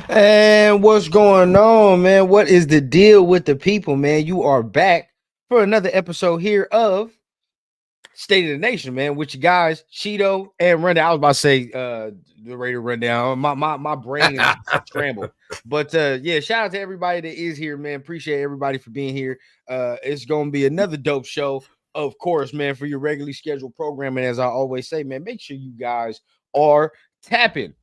And what's going on, man? What is the deal with the people, man? You are back for another episode here of State of the Nation, man, with you guys, Cheeto and Rundown. I was about to say the Raider Rundown. My brain is scrambled. But yeah, shout out to everybody that is here, man. Appreciate everybody for being here. It's gonna be another dope show, of course, man, for your regularly scheduled programming. As I always say, man, make sure you guys are tapping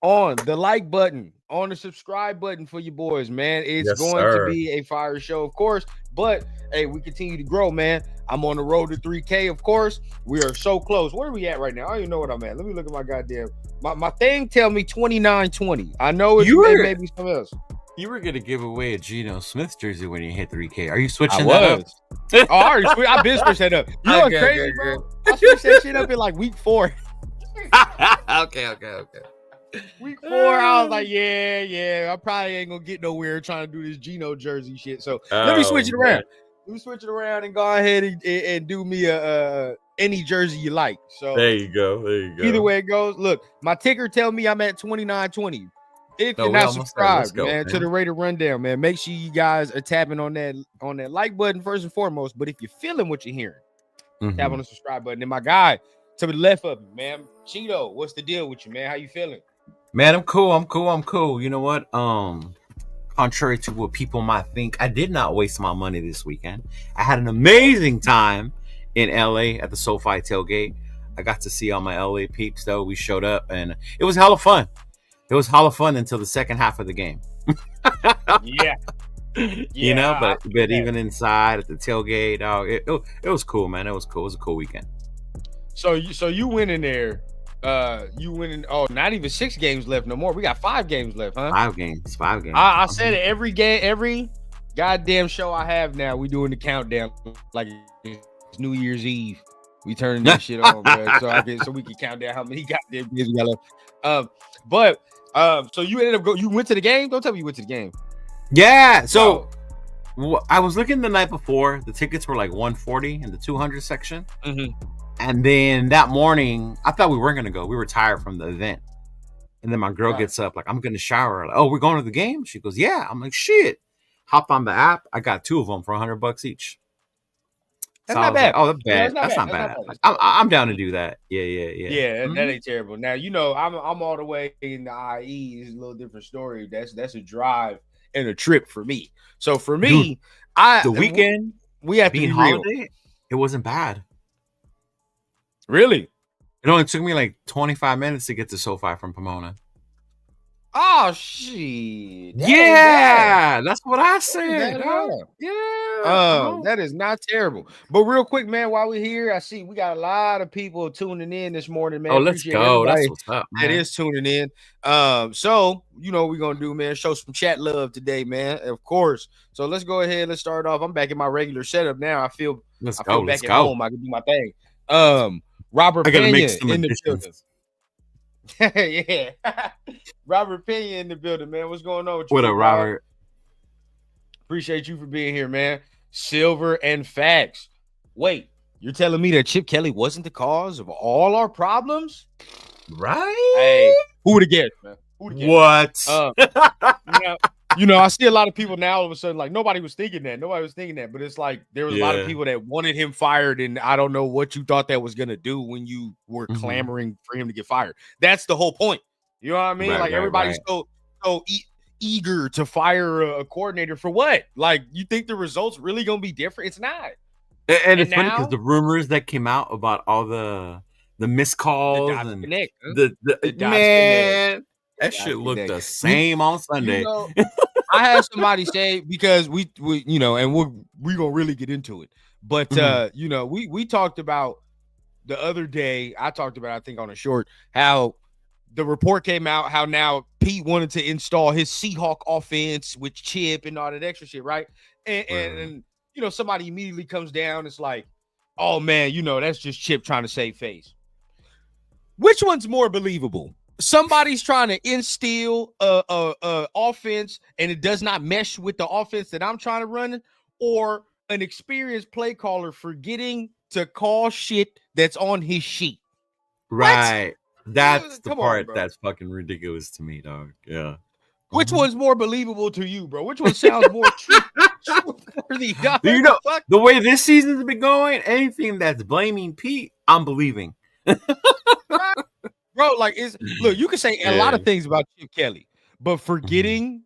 on the like button, on the subscribe button for you boys, man. It's Yes, going to sir. be a fire show, of course. But hey, we continue to grow, man. I'm on the road to 3K, of course. We are so close. Where are we at right now? I don't even know what I'm at. Let me look at my goddamn my thing. Tell me 2920. I know it's maybe something else. You were gonna give away a Geno Smith jersey when you hit 3K. Are you switching I that was. Oh, I've been switched that up. You know what's crazy, bro? I switched that shit up in like week 4. Okay. Week 4, I was like, yeah, I probably ain't gonna get nowhere trying to do this Geno jersey shit. So let me switch it around. Man. Let me switch it around and go ahead and do me a any jersey you like. So There you go. Either way it goes, look, my ticker tell me I'm at 2920. If you're not subscribed, man, to the Raider Rundown, man, make sure you guys are tapping on that like button first and foremost. But if you're feeling what you're hearing, tap on the subscribe button. And my guy to the left of me, man, Cheeto, what's the deal with you, man? How you feeling? Man, I'm cool. You know what? Contrary to what people might think, I did not waste my money this weekend. I had an amazing time in LA at the SoFi tailgate. I got to see all my LA peeps, though. We showed up, and it was hella fun. It was hella fun until the second half of the game. Yeah. You know, but even inside at the tailgate, it was cool, man. It was cool. It was a cool weekend. So you went in there. You went in. Oh, not even 6 games left no more. We got 5 games left, huh? 5 games. I said it every game, every goddamn show I have now. We doing the countdown like it's New Year's Eve. We turning that shit on, man. So we can count down how many goddamn games we got left. So you ended up you went to the game. Don't tell me you went to the game. Yeah. So I was looking the night before. The tickets were like $140 in the 200 section. And then that morning, I thought we weren't going to go. We were tired from the event. And then my girl gets up, like, I'm going to shower. Like, oh, we're going to the game? She goes, yeah. I'm like, shit. Hopped on the app. I got 2 of them for $100 each. That's not bad. Like, oh, that's bad. That's not bad. Like, I'm down to do that. Yeah. That ain't terrible. Now, you know, I'm all the way in the IE. It's a little different story. That's a drive and a trip for me. So for me, the weekend, we have to be holiday, real. It wasn't bad. Really? It only took me like 25 minutes to get to SoFi from Pomona. Oh, shit. Yeah, that's what I said. That is not terrible. But real quick, man, while we're here, I see we got a lot of people tuning in this morning, man. Oh, let's go. That's what's up, man. That is tuning in. So you know what we're gonna do, man. Show some chat love today, man. Of course. So let's go ahead. Let's start off. I'm back in my regular setup now. I feel back at home. I can do my thing. Robert Pena in the building. Yeah. Robert Pena in the building, man. What's going on with you? What up, Robert? Appreciate you for being here, man. Silver and Facts. Wait, you're telling me that Chip Kelly wasn't the cause of all our problems? Right? Hey, who would have guessed, man? What? You know, I see a lot of people now all of a sudden, like, nobody was thinking that. But it's like there was a lot of people that wanted him fired, and I don't know what you thought that was going to do when you were clamoring for him to get fired. That's the whole point. You know what I mean? Everybody's so eager to fire a coordinator for what? Like, you think the results really going to be different? It's not. And it's funny because the rumors that came out about all the missed calls and the man. That shit looked the same on Sunday. You know, I had somebody say, because we you know, and we're gonna really get into it. But you know, we talked about the other day. I talked about, I think on a short, how the report came out, how now Pete wanted to install his Seahawk offense with Chip and all that extra shit, right? And you know, somebody immediately comes down. It's like, oh man, you know, that's just Chip trying to save face. Which one's more believable? Somebody's trying to instill a offense and it does not mesh with the offense that I'm trying to run, or an experienced play caller forgetting to call shit that's on his sheet. Right. That's the Come part on, bro. that's fucking ridiculous to me, dog. Yeah. Which one's more believable to you, bro? Which one sounds more truthworthy, dog? You know, the way this season's been going, anything that's blaming Pete, I'm believing. Bro, like, look, you can say a lot of things about Chip Kelly, but forgetting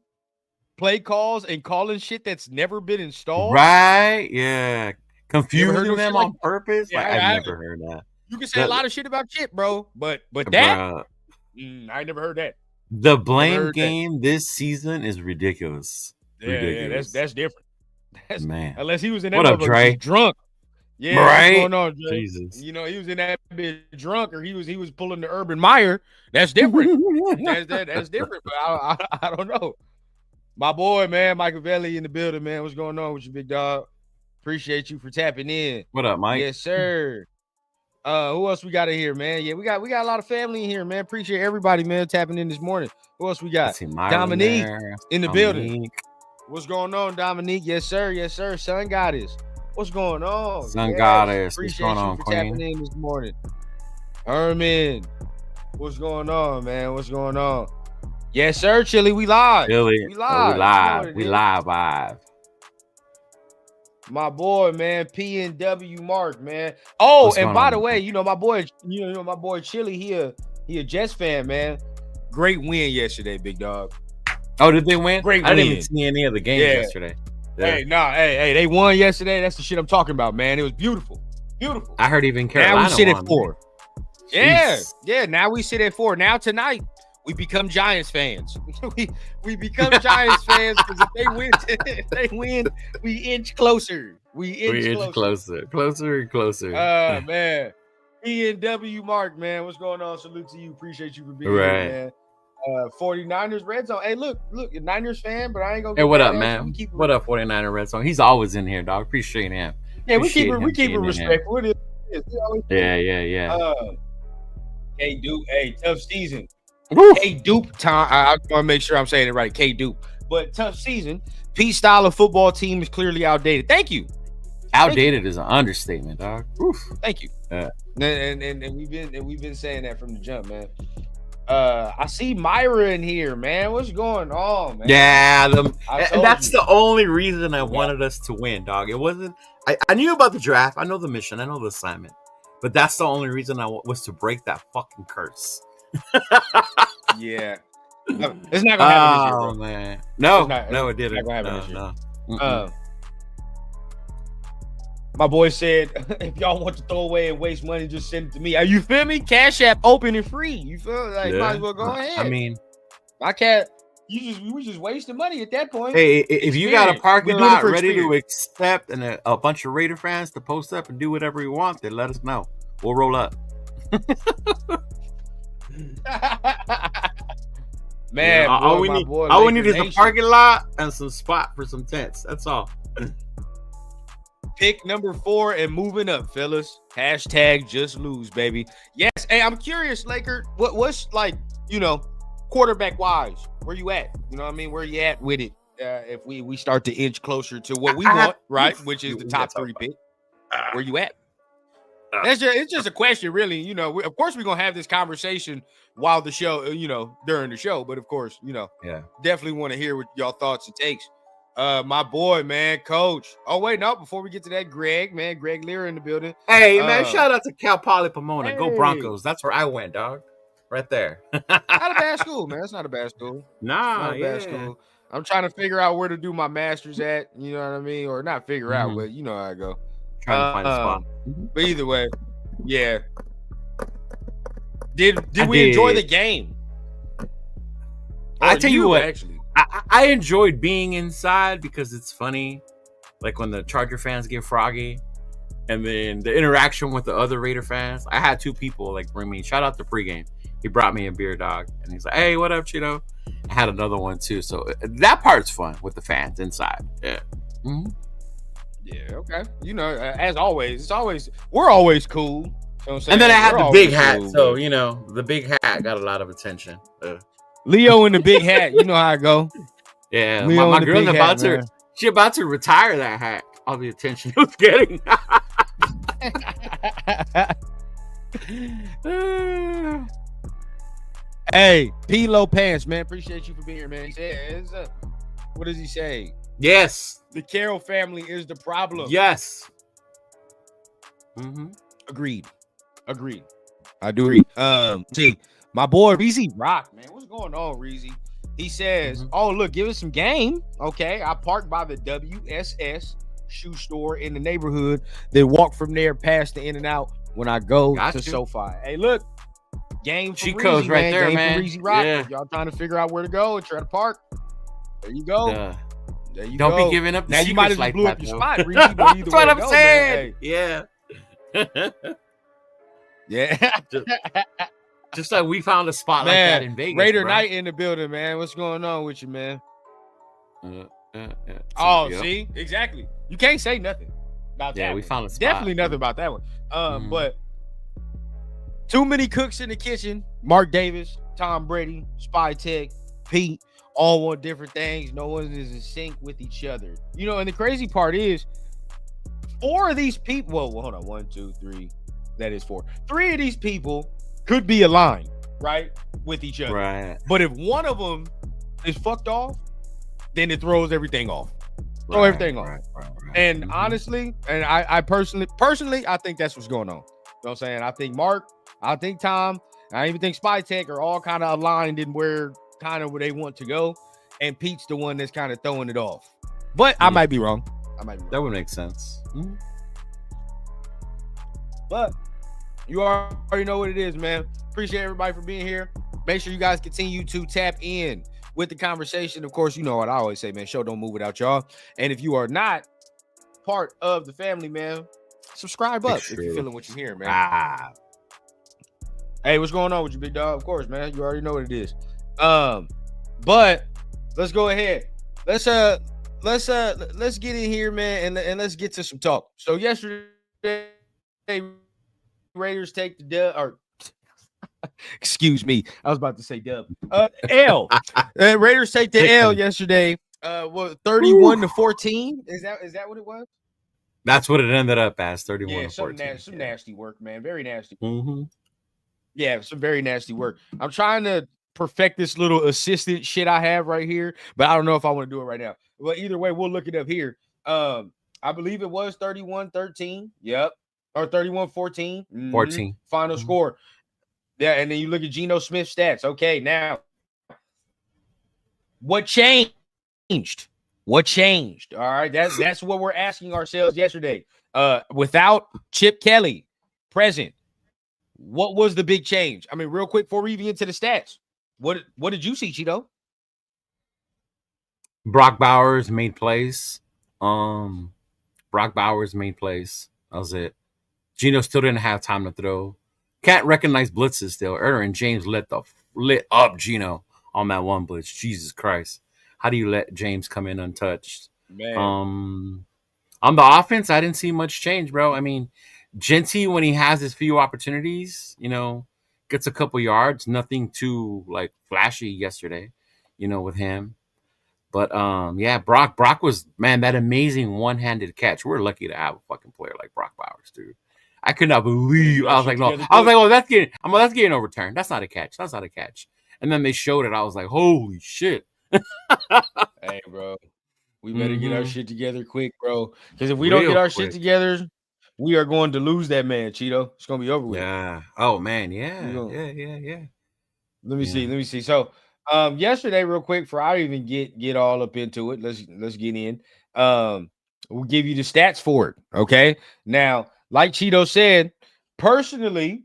play calls and calling shit that's never been installed. Right? Yeah. Confusing them on like purpose. Yeah, I've never heard that. You can say a lot of shit about Chip, bro, but that I ain't never heard that. The blame game this season is ridiculous. Yeah, that's different. Man, unless he was in that what up, Dre? Drunk. Yeah, right? What's going on, Dre? Jesus. You know, he was in that bit drunk, or he was pulling the Urban Meyer. That's different. that's different. But I don't know. My boy, man, Michael Velli in the building, man. What's going on with you, big dog? Appreciate you for tapping in. What up, Mike? Yes, sir. Who else we got in here, man? Yeah, we got a lot of family in here, man. Appreciate everybody, man, tapping in this morning. Who else we got? Dominique in the building. What's going on, Dominique? Yes, sir. Yes, sir. Sun Goddess. What's going on? Sun Goddess. Appreciate What's going on, you for tapping in this morning. Herman. What's going on, man? What's going on? Yes, sir, Chili. We live. Chili. We live. We live. My boy, man, PNW Mark, man. Oh, and by the way, you know my boy, my boy Chili, he a Jets fan, man. Great win yesterday, big dog. Oh, did they win? Great win. I didn't even see any of the games yesterday. Yeah. Hey, they won yesterday. That's the shit I'm talking about, man. It was beautiful. I heard even Carolina now we sit won, at 4. Yeah. Now we sit at 4. Now tonight we become Giants fans. we become Giants fans because if they win, we inch closer. We inch closer and closer. Man. PNW Mark, man. What's going on? Salute to you. Appreciate you for being here, man. 49ers Red Zone. Hey, look, a Niners fan, but I ain't gonna. Hey, what up, man? What up, 49er Red Zone? He's always in here, dog. Appreciate him. Yeah, we keep it respectful. Yeah. K Dupe, hey, tough season. Woo. K Dupe time. I want to make sure I'm saying it right. K Dupe, but tough season. Pete's style of football team is clearly outdated. Thank you. Outdated is an understatement, dog. Oof. Thank you. Yeah. And we've been saying that from the jump, man. I see Myra in here, man. What's going on, man? Yeah, that's the only reason I wanted us to win, dog. It wasn't. I knew about the draft. I know the mission. I know the assignment. But that's the only reason I was to break that fucking curse. Yeah, it's not gonna happen this year, bro. Man, no, it didn't. No. My boy said, if y'all want to throw away and waste money, just send it to me. You feel me? Cash App open and free. You feel like might as well go ahead. I mean, my cat, we just wasting money at that point. Hey, if you got a parking lot ready to accept and a bunch of Raider fans to post up and do whatever you want, then let us know. We'll roll up. Man, all we need is a parking lot and some spot for some tents. That's all. Pick number 4 and moving up, fellas. Hashtag just lose, baby. Yes. Hey, I'm curious, Laker. What's like, quarterback wise? Where you at? You know what I mean? Where you at with it? If we start to inch closer to what we want, right? Which is the top 3 pick. Where you at? It's just a question, really. Of course, we're gonna have this conversation while the show, during the show. But of course, definitely want to hear what y'all thoughts and takes. My boy, man, Coach. Oh wait, no. Before we get to that, Greg Lear in the building. Hey, man, shout out to Cal Poly Pomona. Hey. Go Broncos. That's where I went, dog. Right there. Not a bad school, man. It's not a bad school. Not a bad school. I'm trying to figure out where to do my master's at. You know what I mean? Or not figure out, but you know how I go. Trying to find a spot. But either way, yeah. Did we enjoy the game? I tell you what, actually. I enjoyed being inside because it's funny, like when the Charger fans get froggy, and then the interaction with the other Raider fans. I had 2 people like bring me. Shout out to pregame. He brought me a beer, dog, and he's like, "Hey, what up, Cheeto?" I had another one too, so that part's fun with the fans inside. Yeah. Mm-hmm. Yeah. Okay. As always, we're always cool. You know what I'm saying? And then I had the big hat, cool, so the big hat got a lot of attention. Leo in the big hat, you know how I go. Yeah, my girl's about to retire that hat. All the attention it was getting. Hey, P-Lo Pants, man. Appreciate you for being here, man. He says, what does he say? Yes. The Carroll family is the problem. Yes. Agreed. I do agree. See, my boy Reezy Rock, man. What's going on, Reezy? He says, oh, look, give us some game. Okay. I parked by the WSS shoe store in the neighborhood, then walk from there past the In-N-Out when I go to SoFi. Hey, look. Game for Chico's Reezy, right there, man. Reezy Rock. Yeah. If y'all trying to figure out where to go and try to park, there you go. There you Don't go. be giving up the now you might have like blew that, up your spot, Reezy. But either That's what I'm go, saying. Man. Yeah. Yeah. Just like we found a spot man, like that in Vegas. Raider Knight in the building, man. What's going on with you, man? See? Exactly. You can't say nothing about that. Yeah, we found a spot. Definitely nothing about that one. But too many cooks in the kitchen. Mark Davis, Tom Brady, Spy Tech, Pete, all want different things. No one is in sync with each other. You know, and the crazy part is 4 of these people. Well, hold on. 1, 2, 3. That is 4. 3 of these people could be aligned, right, with each other. Right. But if one of them is fucked off, then it throws everything off. Throw everything off. Right. And honestly, and I personally, I think that's what's going on. You know what I'm saying? I think Mark, I think Tom, I even think Spy Tech are all kind of aligned in where they want to go. And Pete's the one that's kind of throwing it off. But I might be wrong. That would make sense. But you already know what it is, man. Appreciate everybody for being here. Make sure you guys continue to tap in with the conversation. Of course, you know what I always say, man. Show don't move without y'all. And if you are not part of the family, man, subscribe up if you're feeling what you're hearing, man. Hey, what's going on with you, big dog? Of course, man. You already know what it is. But let's go ahead. Let's get in here, man, and let's get to some talk. So yesterday, Raiders take the dub, or excuse me, I was about to say dub. L. Raiders take the L yesterday. 31-14. Is that what it was? That's what it ended up as. 31-14. Yeah, some nasty work, man. Very nasty. Yeah, some very nasty work. I'm trying to perfect this little assistant shit I have right here, but I don't know if I want to do it right now. Well, either way, we'll look it up here. I believe it was 31-13. Yep. Or 31-14. 14. Final score. Yeah, and then you look at Geno Smith stats. Okay, now what changed? What changed? All right, that's what we're asking ourselves yesterday. Without Chip Kelly present, what was the big change? I mean, real quick before we even get to the stats, what did you see, Cheeto? Brock Bowers made plays. Brock Bowers made plays. That was it. Geno still didn't have time to throw. Can't recognize blitzes still. Aaron James lit up Geno on that one blitz. Jesus Christ. How do you let James come in untouched? Man. On the offense, I didn't see much change, bro. I mean, Genty, when he has his few opportunities, gets a couple yards. Nothing too, flashy yesterday, with him. But, yeah, Brock was, man, that amazing one-handed catch. We're lucky to have a fucking player like Brock Bowers, dude. I could not believe. I was like, no. I was like, oh, that's getting overturned. That's not a catch. That's not a catch. And then they showed it. I was like, holy shit. Hey, bro, we better get our shit together quick, bro. Because if we don't get our shit together, we are going to lose that man, Cheeto. It's gonna be over with. Yeah. Oh man. Yeah. Let me see. So, yesterday, real quick, before I even get all up into it, let's get in. We'll give you the stats for it. Okay. Now, like Cheeto said, personally,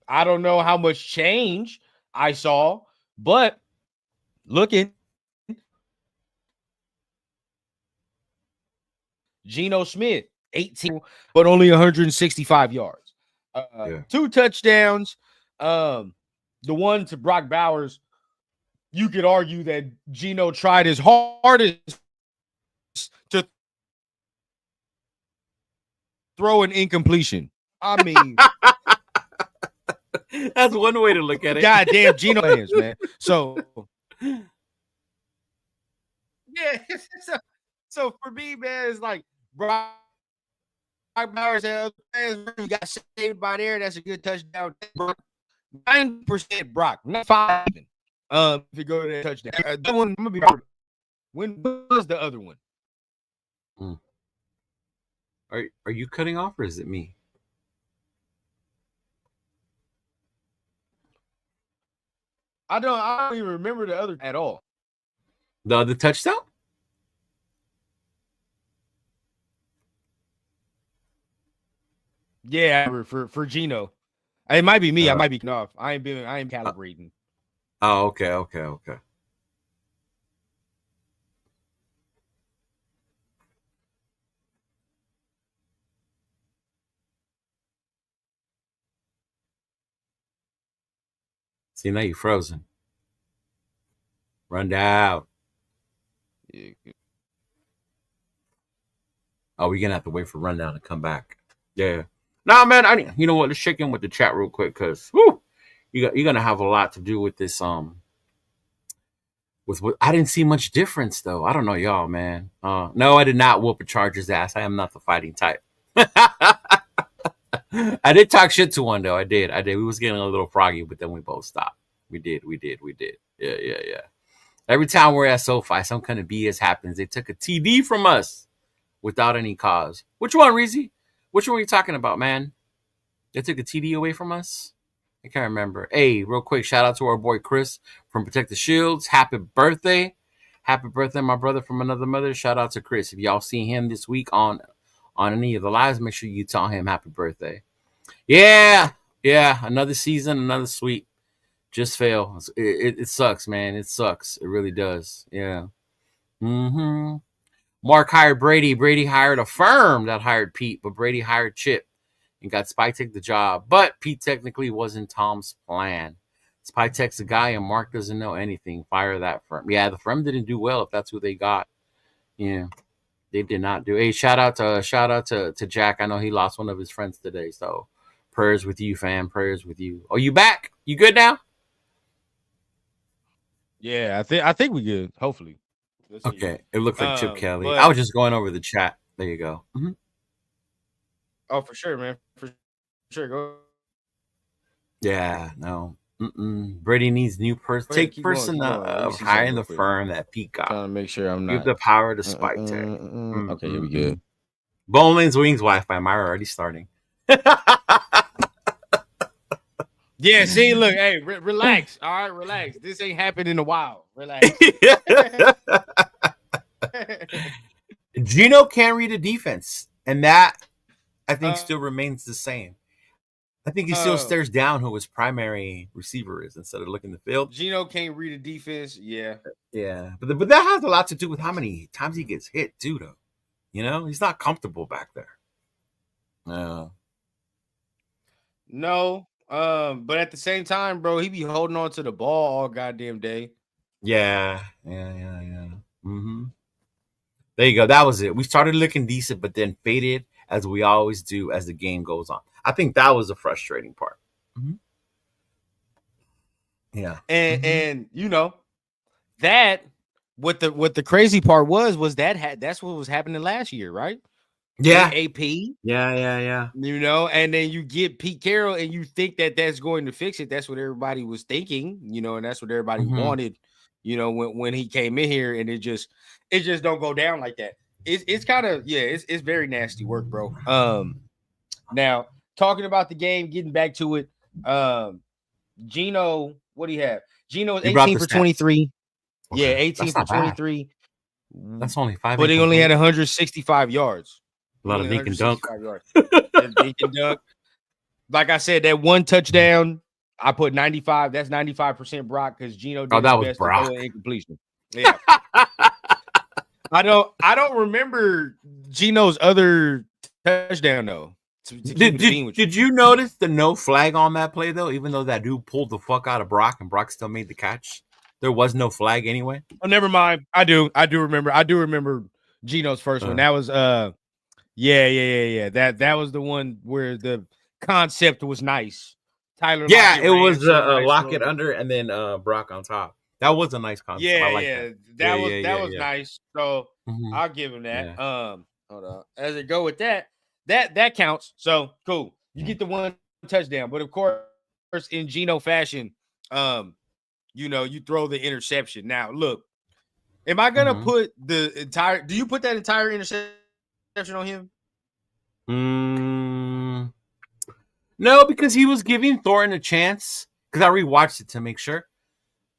I don't know how much change I saw, but looking, Geno Smith, 18, but only 165 yards. 2 touchdowns. The one to Brock Bowers, you could argue that Geno tried his hardest to throw an incompletion. I mean, that's one way to look at it. Goddamn Geno hands, man. So, yeah. So for me, man, it's like Brock Bowers got saved by there. That's a good touchdown. 9% Brock, not 5 even. If you go to that touchdown. That one, I'm gonna be when was the other one? Are you cutting off or is it me? I don't even remember the other at all. The other touchdown? Yeah, for Geno. It might be me. I might be off. I ain't calibrating. Oh, okay. See, now you're frozen. Run down. Yeah. Oh, we're gonna have to wait for Rundown to come back. Yeah. Nah, man. You know what? Let's check in with the chat real quick, cause you're gonna have a lot to do with this. With what I didn't see much difference though. I don't know, y'all, man. No, I did not whoop a Chargers ass. I am not the fighting type. I did talk shit to one though. I did. We was getting a little froggy, but then we both stopped. We did. Yeah. Every time we're at SoFi, some kind of BS happens. They took a TD from us without any cause. Which one, Reezy? Which one are you talking about, man? They took a TD away from us? I can't remember. Hey, real quick, shout out to our boy Chris from Protect the Shields. Happy birthday. Happy birthday, my brother from another mother. Shout out to Chris. If y'all see him this week on any of the lives, make sure you tell him happy birthday. Yeah. Another season, another sweep. Just fail. It sucks, man. It sucks. It really does. Yeah. Mark hired Brady. Brady hired a firm that hired Pete, but Brady hired Chip and got Spytek the job. But Pete technically wasn't Tom's plan. Spytek's a guy and Mark doesn't know anything. Fire that firm. Yeah, the firm didn't do well if that's who they got. Yeah. They did not do. Hey, shout out to Jack. I know he lost one of his friends today. So prayers with you, fam. Prayers with you. Are you back? You good now? Yeah, I think we good. Hopefully. Okay. It looks like Chip Kelly. I was just going over the chat. There you go. Oh, for sure, man. For sure. Go. Yeah, no. Brady needs new person. Take person of hiring the firm that Pete got. Trying to make sure I'm not. Give the power to Spytek. Okay, here we good. Bowling's Wings Wi-Fi. Myra already starting. Yeah, see, look, hey, relax. All right, relax. This ain't happened in a while. Relax. Geno can't read a defense, and that I think still remains the same. I think he still stares down who his primary receiver is instead of looking the field. Geno can't read a defense, yeah. But that has a lot to do with how many times he gets hit, too, though. You know, he's not comfortable back there. No. But at the same time, bro, he be holding on to the ball all goddamn day. Yeah. There you go. That was it. We started looking decent, but then faded as we always do as the game goes on. I think that was the frustrating part. Yeah. And you know, that what the crazy part was that's what was happening last year, right? Yeah. AP. Yeah. You know, and then you get Pete Carroll and you think that that's going to fix it. That's what everybody was thinking, you know, and that's what everybody wanted, you know, when he came in here, and it just don't go down like that. It's kind of, it's very nasty work, bro. Now talking about the game, getting back to it, Geno, what do you have? Geno is 18 for 23. Okay. Yeah, 18 for 23. That's only 5. But he only had 165 yards. A lot of dink and dunk. Dink and dunk. Like I said, that one touchdown, I put 95. That's 95% Brock because Geno did that was Brock. Incompletion. Yeah. I don't remember Geno's other touchdown though. Did you notice the no flag on that play though? Even though that dude pulled the fuck out of Brock and Brock still made the catch, there was no flag anyway. Oh, never mind. I do remember Geno's first one. That was yeah. That was the one where the concept was nice. Tyler. Yeah, it was Lockett under and then Brock on top. That was a nice concept. Yeah, that was nice. So I'll give him that. Yeah. Hold on. As it go with that counts. So cool. You get the one touchdown, but of course, in Geno fashion, you throw the interception. Now, look, am I gonna put the entire? Do you put that entire interception on him? No, because he was giving Thornton a chance. Because I rewatched it to make sure,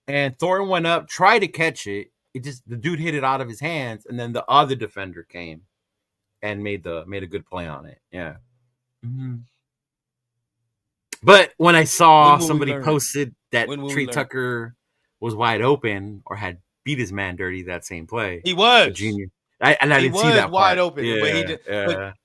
and Thornton went up, tried to catch it. The dude hit it out of his hands, and then the other defender came and made a good play on it. Yeah. But when I saw somebody posted that Trey Tucker was wide open or had beat his man dirty that same play, he was Junior. I didn't see that wide part. open, yeah, but he did. But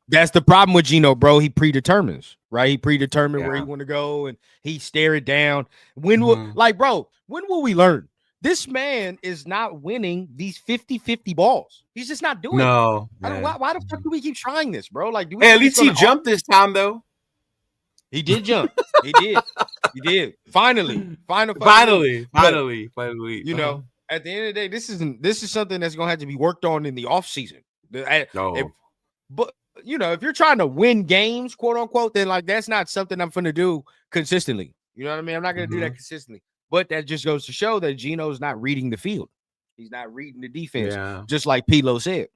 that's the problem with Geno, bro. He predetermines, right? He predetermined where he want to go, and he stare it down. When will we learn? This man is not winning these 50-50 balls. He's just not doing it. Why the fuck do we keep trying this, bro? Like, at least he jumped this time, though. He did jump. He did. Finally. You know, at the end of the day, this is something that's gonna have to be worked on in the off season. But if you're trying to win games, quote unquote, then like that's not something I'm gonna do consistently. You know what I mean? I'm not gonna do that consistently. But that just goes to show that Geno's not reading the field. He's not reading the defense, just like Pilo said.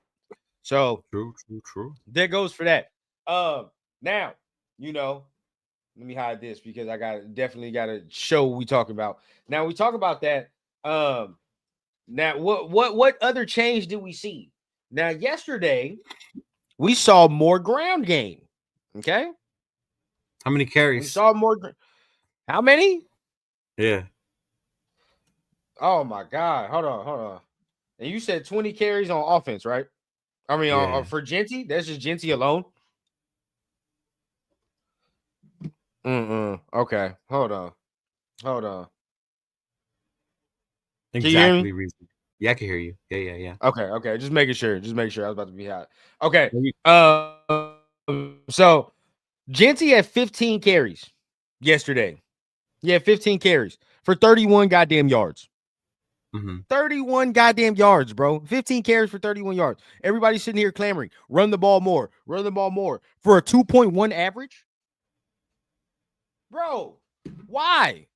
So true. There goes for that. Now, let me hide this because I definitely got to show what we talking about. Now we talk about that. Now what other change did we see? Now yesterday we saw more ground game. Okay. How many carries? We saw more. How many? Yeah. Oh my God. Hold on. And you said 20 carries on offense, right? I mean, for Genty, that's just Genty alone. Okay. Hold on. Exactly. Yeah, I can hear you. Yeah. Okay. Just making sure. I was about to be hot. Okay. So Genty had 15 carries yesterday. He had 15 carries for 31 goddamn yards. 31 goddamn yards, bro. 15 carries for 31 yards. Everybody's sitting here clamoring, run the ball more for a 2.1 average. Bro, why?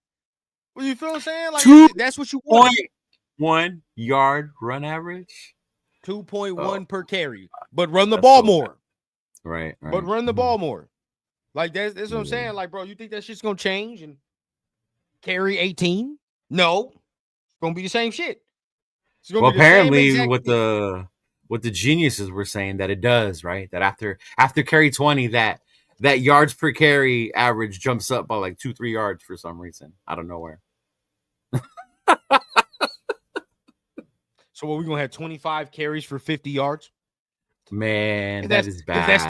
Well, you feel what I'm saying? Like that's what you want. 1 yard run average, 2.1 per carry, but run the ball more. Right. But run the ball more. Like that's what I'm saying. Like, bro, you think that shit's gonna change and carry 18? No. Gonna be the same shit. Apparently what the geniuses were saying that it does, right? That after carry 20, that yards per carry average jumps up by like 2-3 yards for some reason out of nowhere. So we're gonna have 25 carries for 50 yards? Man, that is bad. That's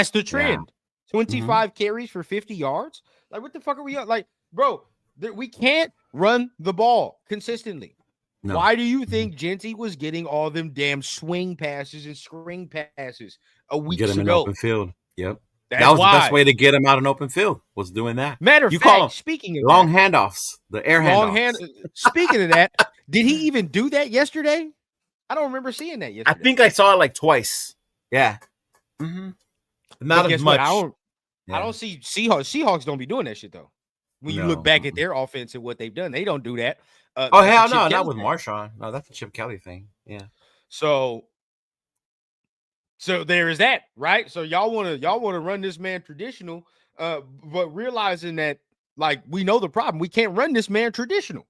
the trend. Yeah. 25 carries for 50 yards? Like, what the fuck are we on? Like, bro, we can't run the ball consistently. No. Why do you think Genty was getting all them damn swing passes and screen passes a week ago? Get him in open field. Yep. That was the best way to get him out in open field, was doing that. Matter of fact, speaking of long handoffs, the air handoffs. Speaking of that, did he even do that yesterday? I don't remember seeing that yesterday. I think I saw it like twice. Yeah. Not as much. I don't see Seahawks don't be doing that shit though. When you look back at their offense and what they've done, they don't do that. Hell no, not with Marshawn. No, that's a Chip Kelly thing. Yeah. So there is that, right? So y'all want to run this man traditional, but realizing that, like, we know the problem. We can't run this man traditional.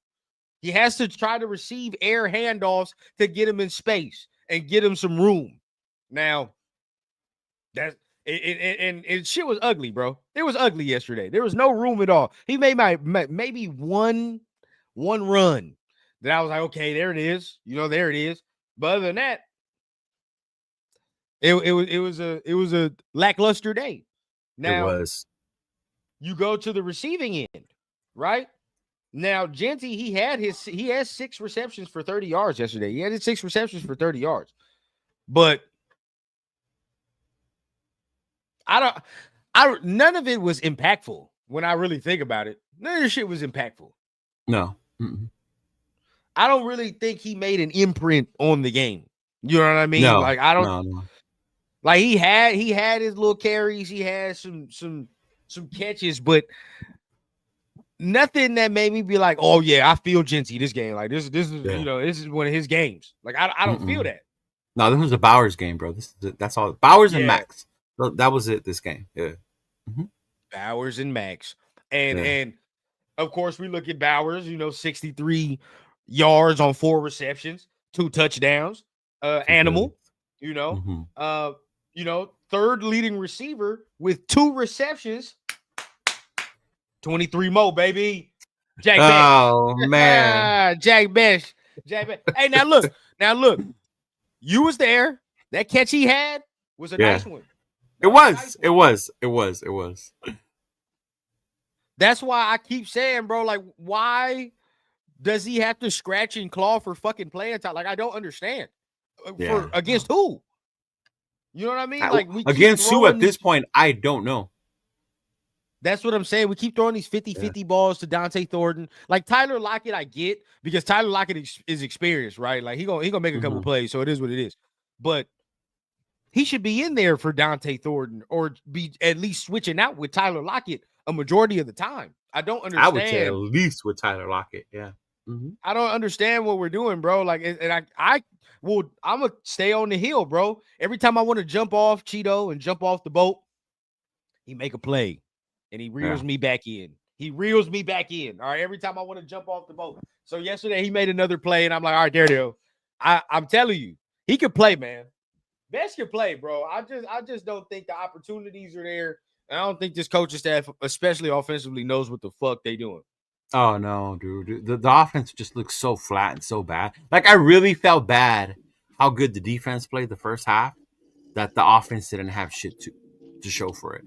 He has to try to receive air handoffs to get him in space and get him some room. Now, that's and shit was ugly, bro. It was ugly yesterday. There was no room at all. He made maybe one run that I was like, okay, there it is. There it is. But other than that, it was a lackluster day. Now, it was. You go to the receiving end, right? Now, Genty, he has 6 receptions for 30 yards yesterday. He had 6 receptions for 30 yards. But none of it was impactful when I really think about it. None of this shit was impactful. No. I don't really think he made an imprint on the game. You know what I mean? No. Like, I don't. No. Like, he had his little carries. He had some some catches, but nothing that made me be like, oh yeah, I feel Genty this game. Like this is this is one of his games. Like I don't feel that. No, this was a Bowers game, bro. That's all. Bowers and Max. That was it. This game, yeah. Bowers and Max, and of course we look at Bowers. 63 yards on 4 receptions, 2 touchdowns. Animal. Third leading receiver with 2 receptions. 23 more, baby. Jack Bech. Oh, man. Jack Bech. Hey, now look. You was there. That catch he had was a nice one. It was. That's why I keep saying, bro, like, why does he have to scratch and claw for fucking playing time? Like, I don't understand. Against who? You know what I mean? Like, against who at this point, I don't know. That's what I'm saying. We keep throwing these 50-50 balls to Dante Thornton. Like Tyler Lockett, I get, because Tyler Lockett is experienced, right? Like he gonna make a couple plays, so it is what it is. But he should be in there for Dante Thornton, or be at least switching out with Tyler Lockett a majority of the time. I don't understand. I would say at least with Tyler Lockett, yeah. I don't understand what we're doing, bro. Like, and I'm gonna stay on the hill, bro. Every time I want to jump off Cheeto and jump off the boat, he make a play. And he reels me back in. All right. Every time I want to jump off the boat. So yesterday he made another play, and I'm like, all right, there it is. I'm telling you, he could play, man. Bech can play, bro. I just don't think the opportunities are there. And I don't think this coaching staff, especially offensively, knows what the fuck they doing. Oh no, dude. The offense just looks so flat and so bad. Like, I really felt bad how good the defense played the first half, that the offense didn't have shit to show for it.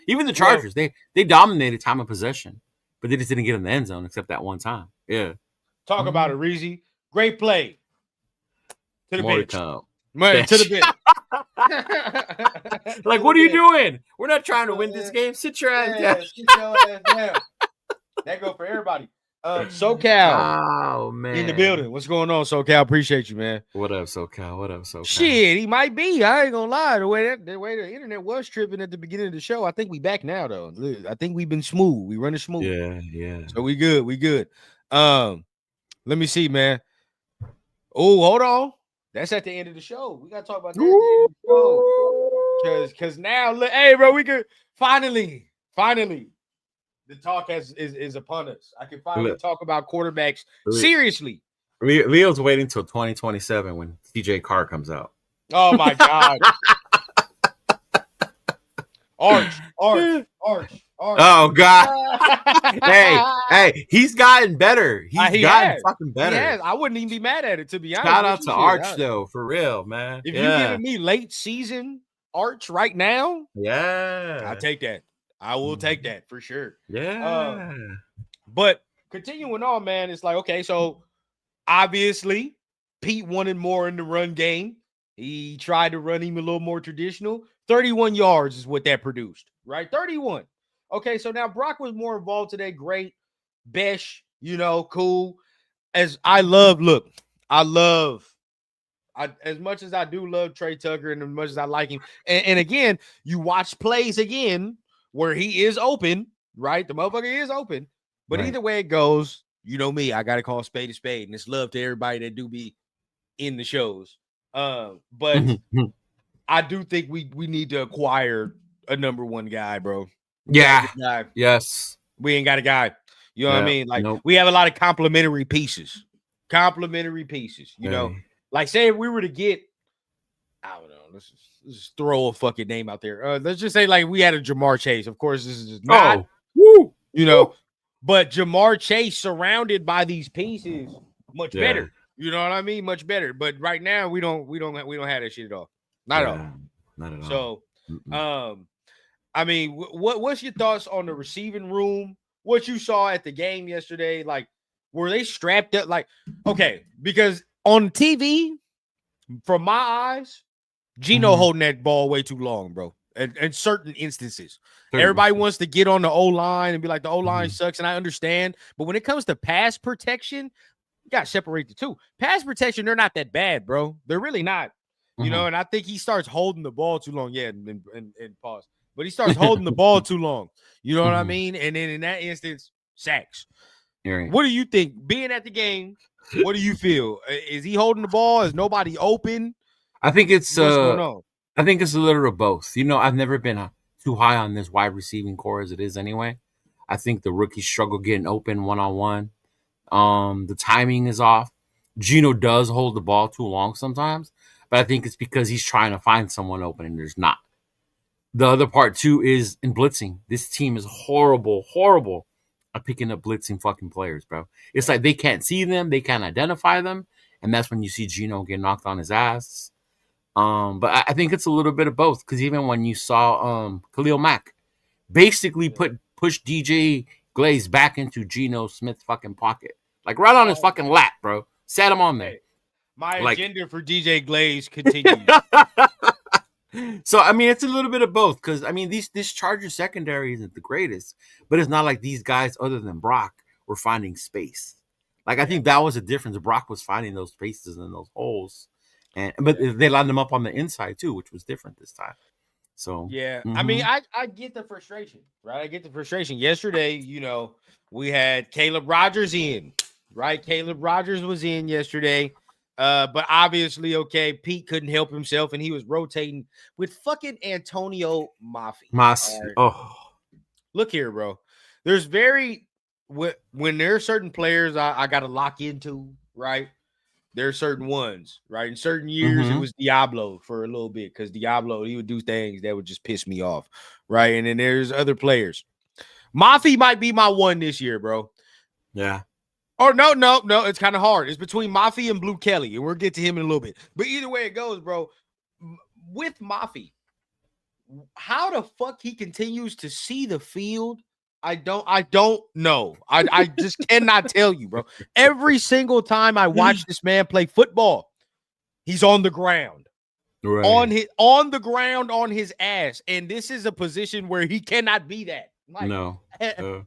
Even the Chargers, they dominated time of possession, but they just didn't get in the end zone except that one time. Yeah. Talk about it, Reezy. Great play. To the bench. To the bench. Like, what are you doing? We're not trying to win this game. Sit your ass down. Sit your ass down. That go for everybody. SoCal. Oh, man. In the building. What's going on, SoCal? Appreciate you, man. What up, SoCal? Shit, he might be. I ain't gonna lie. The way the internet was tripping at the beginning of the show, I think we back now, though. I think we've been smooth. We running smooth. Yeah. So we good. Let me see, man. Oh, hold on. That's at the end of the show. We gotta talk about that at the end of the show. Cause now, hey, bro, we could finally. The talk is upon us. I can finally talk about quarterbacks seriously. Leo's waiting till 2027 when TJ Carr comes out. Oh my God. Arch. Oh God. hey, he's gotten better. He's gotten fucking better. I wouldn't even be mad at it, to be honest. Shout out to Arch though, for real, man. If you're giving me late season Arch right now, I'll take that. I will take that for sure. Yeah. But continuing on, man, it's like, okay, so obviously Pete wanted more in the run game. He tried to run him a little more traditional. 31 yards is what that produced, right? 31. Okay, so now Brock was more involved today. Great. Bech, cool. As much as I do love Trey Tucker and as much as I like him. And again, you watch plays again where he is open, right? The motherfucker is open. But either way it goes, you know me, I got to call spade a spade. And it's love to everybody that do be in the shows. But I do think we need to acquire a number one guy, bro. Yes. We ain't got a guy. You know what I mean? Like, we have a lot of complimentary pieces. You know? Like, say if we were to get, I don't know, let's just throw a fucking name out there. Let's just say like we had a Jamar Chase. Of course, this is just not, but Jamar Chase surrounded by these pieces, much better. You know what I mean? Much better. But right now, we don't have that shit at all. Not at all. Not at all. So, I mean, what's your thoughts on the receiving room? What you saw at the game yesterday? Like, were they strapped up? Like, okay, because on TV, from my eyes, Geno holding that ball way too long, bro. In certain instances, everybody wants to get on the O-line and be like, the O-line sucks, and I understand. But when it comes to pass protection, you got to separate the two. Pass protection, they're not that bad, bro. They're really not. You know, and I think he starts holding the ball too long. Yeah, and pause. but he starts holding the ball too long. You know what I mean? And then in that instance, sacks. Right. What do you think? Being at the game, what do you feel? Is he holding the ball? Is nobody open? I think it's what's going on? I think it's a little of both. You know, I've never been too high on this wide receiving core as it is anyway. I think the rookies struggle getting open one-on-one. The timing is off. Geno does hold the ball too long sometimes, but I think it's because he's trying to find someone open and there's not. The other part too is in blitzing. This team is horrible at picking up blitzing fucking players, bro. It's like they can't see them, they can't identify them, and that's when you see Geno get knocked on his ass. But I think it's a little bit of both, because even when you saw Khalil Mack basically push DJ Glaze back into Geno Smith's fucking pocket, like right on his fucking lap, bro. Sat him on there. My agenda for DJ Glaze continues. So I mean, it's a little bit of both, because I mean, this Chargers secondary isn't the greatest, but it's not like these guys, other than Brock, were finding space. Like I think that was the difference. Brock was finding those spaces and those holes. But they lined them up on the inside too, which was different this time. So I mean, I get the frustration, right? I get the frustration. Yesterday, you know, we had Caleb Rogers in, right? Caleb Rogers was in yesterday, but obviously, okay, Pete couldn't help himself, and he was rotating with fucking Antonio Mafi. Right. Oh, look here, bro. There's when there are certain players I got to lock into, right? There are certain ones, right? In certain years, it was Diablo for a little bit, because Diablo, he would do things that would just piss me off, right? And then there's other players. Mafi might be my one this year, bro. Yeah. Or no, it's kind of hard. It's between Mafi and Blue Kelly, and we'll get to him in a little bit. But either way it goes, bro, with Mafi, how the fuck he continues to see the field, I don't know. I just cannot tell you, bro. Every single time I watch this man play football, he's on the ground. Right. On the ground on his ass. And this is a position where he cannot be that. Like, no.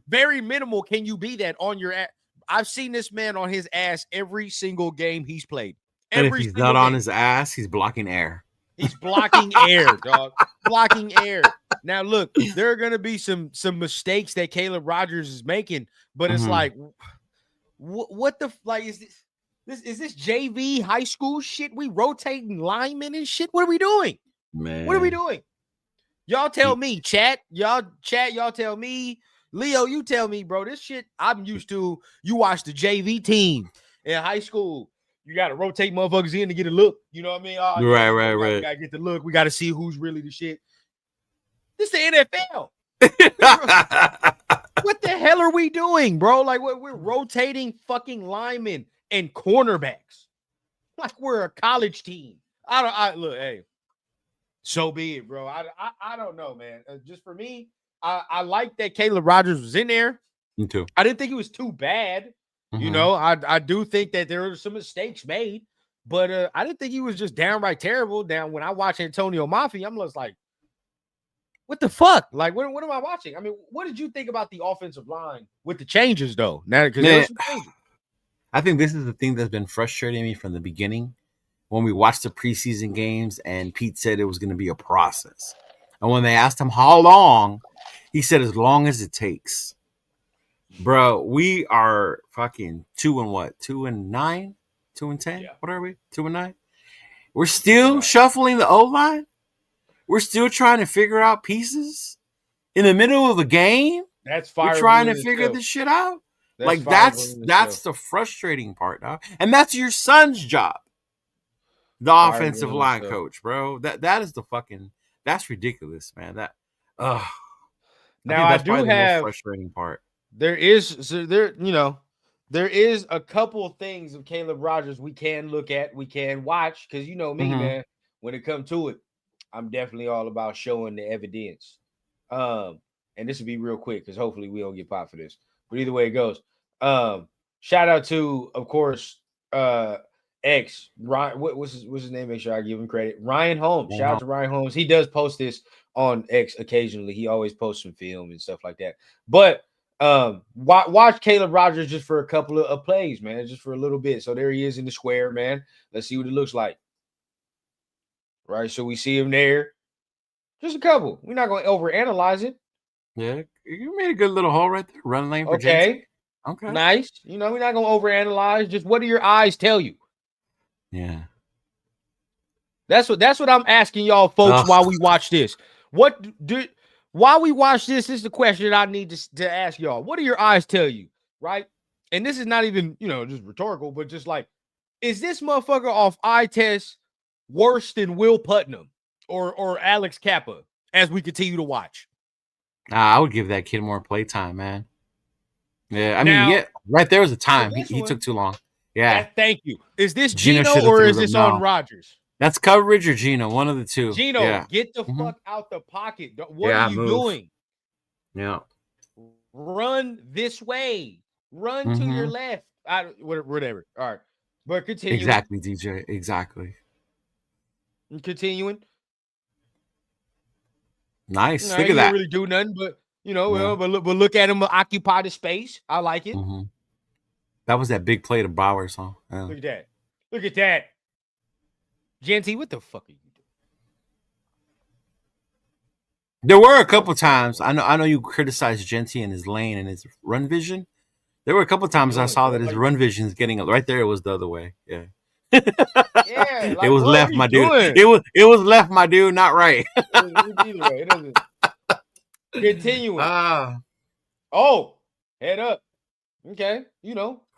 Very minimal can you be that on your ass. I've seen this man on his ass every single game he's played. And if he's not on his ass, he's blocking air. He's blocking air, dog. Blocking air. Now, look, there are going to be some mistakes that Caleb Rogers is making, but it's like, what the like is this JV high school shit? We rotating linemen and shit. What are we doing? Man, what are we doing? Y'all tell me, chat. Y'all tell me. Leo, you tell me, bro. This shit I'm used to. You watch the JV team in high school. You got to rotate motherfuckers in to get a look. You know what I mean? Right. We got to get the look. We got to see who's really the shit. This is the NFL. What the hell are we doing, bro? Like, we're rotating fucking linemen and cornerbacks. Like we're a college team. Look, hey, so be it, bro. I don't know, man. Just for me, I like that Caleb Rogers was in there. Me too. I didn't think it was too bad. You know, I do think that there were some mistakes made, but I didn't think he was just downright terrible. When I watch Antonio Mafi, I'm just like, what the fuck? Like, what am I watching? I mean, what did you think about the offensive line with the changes, though? Now, because I think this is the thing that's been frustrating me from the beginning. When we watched the preseason games and Pete said it was going to be a process. And when they asked him how long, he said as long as it takes. Bro, we are fucking 2-9, 2-10. Yeah. What are we? 2-9. We're still shuffling the O-line. We're still trying to figure out pieces in the middle of the game. That's fire. We're trying to figure this shit out. That's the frustrating part, dog. And that's your son's job. The offensive line coach, bro. That is the fucking. That's ridiculous, man. That. Now I do have the most frustrating part. There is a couple of things of Caleb Rogers we can look at, we can watch, because you know me, man. When it comes to it, I'm definitely all about showing the evidence. And this will be real quick because hopefully we don't get popped for this. But either way it goes. Shout out to, of course, X Ryan. What's his name? Make sure I give him credit. Ryan Holmes. Shout out to Ryan Holmes. He does post this on X occasionally. He always posts some film and stuff like that. But watch Caleb Rogers just for a couple of plays, man, just for a little bit. So there he is in the square, man. Let's see what it looks like. Right, so we see him there. Just a couple. We're not going to overanalyze it. Yeah, you made a good little hole right there. Run lane for Okay. Okay. Nice. We're not going to overanalyze. Just what do your eyes tell you? Yeah. That's what I'm asking y'all folks while we watch this. While we watch this is the question I need to ask y'all. What do your eyes tell you? Right? And this is not even, just rhetorical, but just like, is this motherfucker off eye test worse than Will Putnam or Alex Kappa as we continue to watch? I would give that kid more playtime, man. Yeah, I mean, right there was a time. He took too long. Yeah. Thank you. Is this Gino or is this on Rodgers? That's coverage or Gino, one of the two. Gino, get the fuck out the pocket. What are you doing? Yeah. Run this way. Run to your left. Whatever. All right. But continue. Exactly, DJ. Exactly. Continuing. Nice. Look at that. Didn't really do nothing, but but look at him occupy the space. I like it. That was that big play to Bowers, huh? Yeah. Look at that. Look at that. Genty, what the fuck are you doing? There were a couple times. I know you criticized Genty and his lane and his run vision. There were a couple times I saw that his run vision is getting right there. It was the other way. Yeah. Yeah, it was left, my dude. It was left, my dude, not right. Either way, it doesn't. Continuing. Head up. Okay,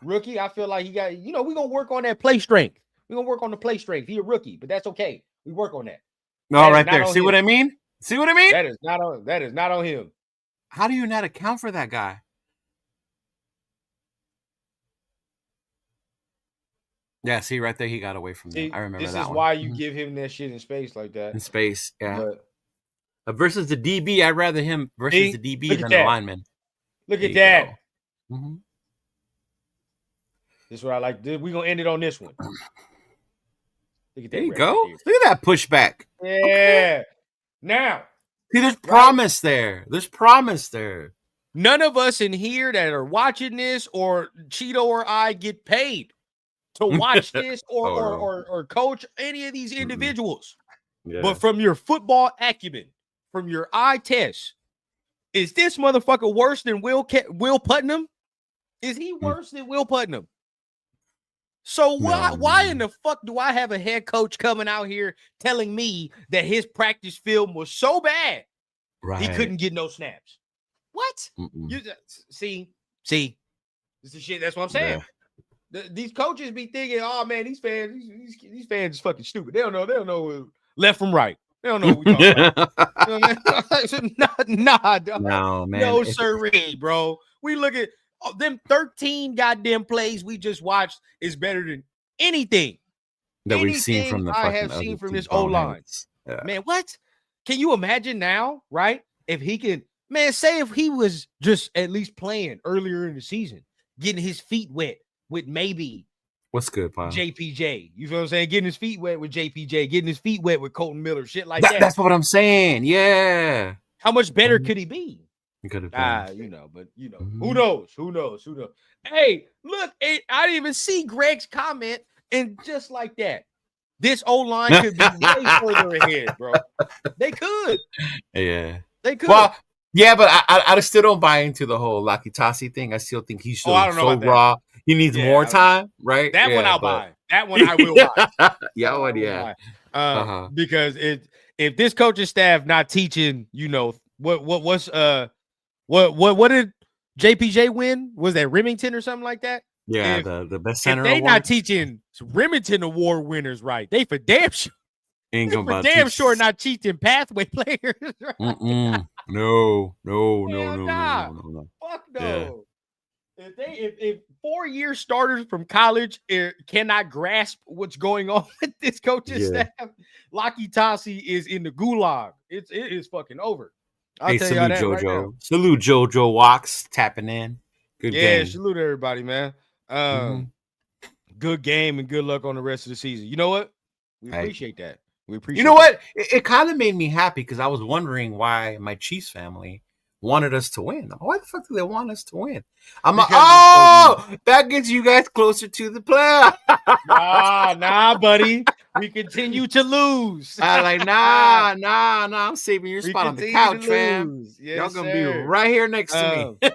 rookie. I feel like he got. We're gonna work on that play strength. We're gonna work on the play strength. He a rookie, but that's okay. We work on that. No, right there. See what I mean? See what I mean? That is not on him. How do you not account for that guy? Yeah, see right there, he got away from that. I remember that. This is why you give him that shit in space like that. In space, yeah. But versus the DB, I'd rather him versus the DB than the lineman. Look at that. This is what I like. We're gonna end it on this one. Look at that. There you go. Look at that pushback. Yeah. Okay. Now, see, there's promise there. There's promise there. None of us in here that are watching this or Cheeto or I get paid to watch this or coach any of these individuals. Yeah. But from your football acumen, from your eye test, is this motherfucker worse than Will Putnam? Is he worse than Will Putnam? So why in the fuck do I have a head coach coming out here telling me that his practice film was so bad he couldn't get no snaps? What? You see, this is shit. That's what I'm saying. Yeah. These coaches be thinking, oh man, these fans is fucking stupid. They don't know left from right. They don't know what we talking about. Nah, dog. No, man. No, sirree, bro. We look at them 13 goddamn plays we just watched is better than anything that we've seen from the I have seen from this O-line. Yeah. Man, what? Can you imagine now, right? If he can, man, say if he was just at least playing earlier in the season, getting his feet wet with maybe what's good, Pop? JPJ. You feel what I'm saying? Getting his feet wet with JPJ, getting his feet wet with Colton Miller, shit like that. That's what I'm saying. Yeah. How much better could he be? He could have been. Who knows? Who knows? Hey, look, I didn't even see Greg's comment, and just like that, this O-line could be way further ahead, bro. They could. Yeah. They could. Well, yeah, but I still don't buy into the whole Lakitasi thing. I still think he's so raw. He needs more time, right? That one I'll buy. That one I will buy. Yeah. Because if this coaching staff not teaching, what did JPJ win? Was that Remington or something like that? Yeah, the best center. If they not teaching Remington Award winners right, they for damn sure. Sure not teaching pathway players. Right? No. Fuck no. Yeah. If 4-year starters from college cannot grasp what's going on with this coaching staff, Lakitasi is in the gulag. It is fucking over. I'll tell salute JoJo. Right, salute JoJo Walks tapping in. Good game. Yeah, salute everybody, man. Good game and good luck on the rest of the season. You know what? We appreciate that. We appreciate. You know what? It kind of made me happy because I was wondering why my Chiefs family wanted us to win. Why the fuck do they want us to win? I'm like, that gets you guys closer to the playoff. Nah, buddy. We continue to lose. I like, nah. I'm saving your spot on the couch, fam. Yes, y'all gonna be right here next to me.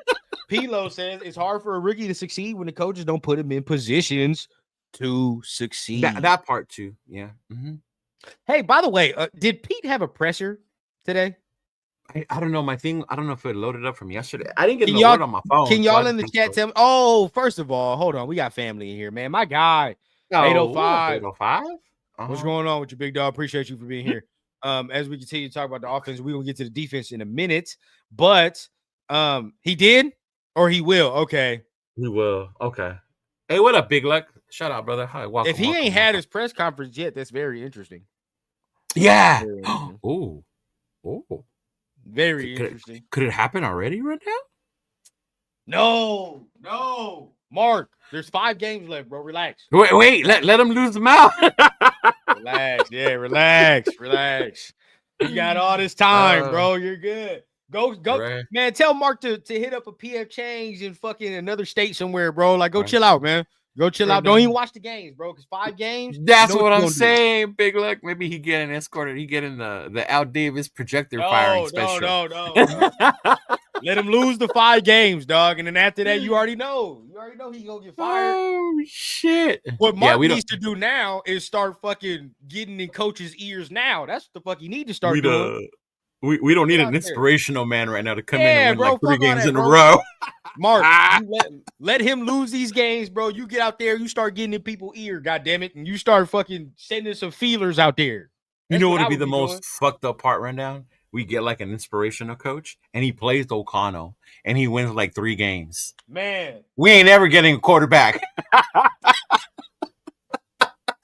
Pilo says it's hard for a rookie to succeed when the coaches don't put him in positions to succeed. That part too, yeah. Mm-hmm. Hey, by the way, did Pete have a presser today? I don't know. My thing, I don't know if it loaded up from yesterday. I didn't get the alert on my phone. Can y'all in the chat tell me? Oh, first of all, hold on. We got family in here, man. My guy, 805. 805? What's going on with you, big dog? Appreciate you for being here. As we continue to talk about the offense, we're going to get to the defense in a minute. But he did or he will? Okay. He will. Okay. Hey, what up, Big Luck? Shout out, brother. Hi, welcome. If he ain't had his press conference yet, that's very interesting. Yeah. Oh. Very interesting. Could it happen already right now? No. Mark, there's 5 games left, bro. Relax. Wait. Let him lose them out. Relax. Yeah, relax. You got all this time, bro. You're good. Go, right. Man. Tell Mark to hit up a PF Change in fucking another state somewhere, bro. Like, go chill out, man. Go chill out. Don't even watch the games, bro. Because 5 games. That's what I'm saying, Big Luck. Maybe he getting escorted. He getting the Al Davis projector firing special. No. Let him lose the 5 games, dog. And then after that, you already know. He's gonna get fired. Oh shit. What Mark needs to do now is start fucking getting in coaches' ears now. That's what the fuck you need to start doing. We don't need an inspirational man right now to come in and win like 3 games in a row. Mark, let him lose these games, bro. You get out there, you start getting in people's ear, goddammit, and you start fucking sending some feelers out there. You know what would be the most fucked up part right now? We get like an inspirational coach, and he plays O'Connell, and he wins like 3 games. Man, we ain't ever getting a quarterback.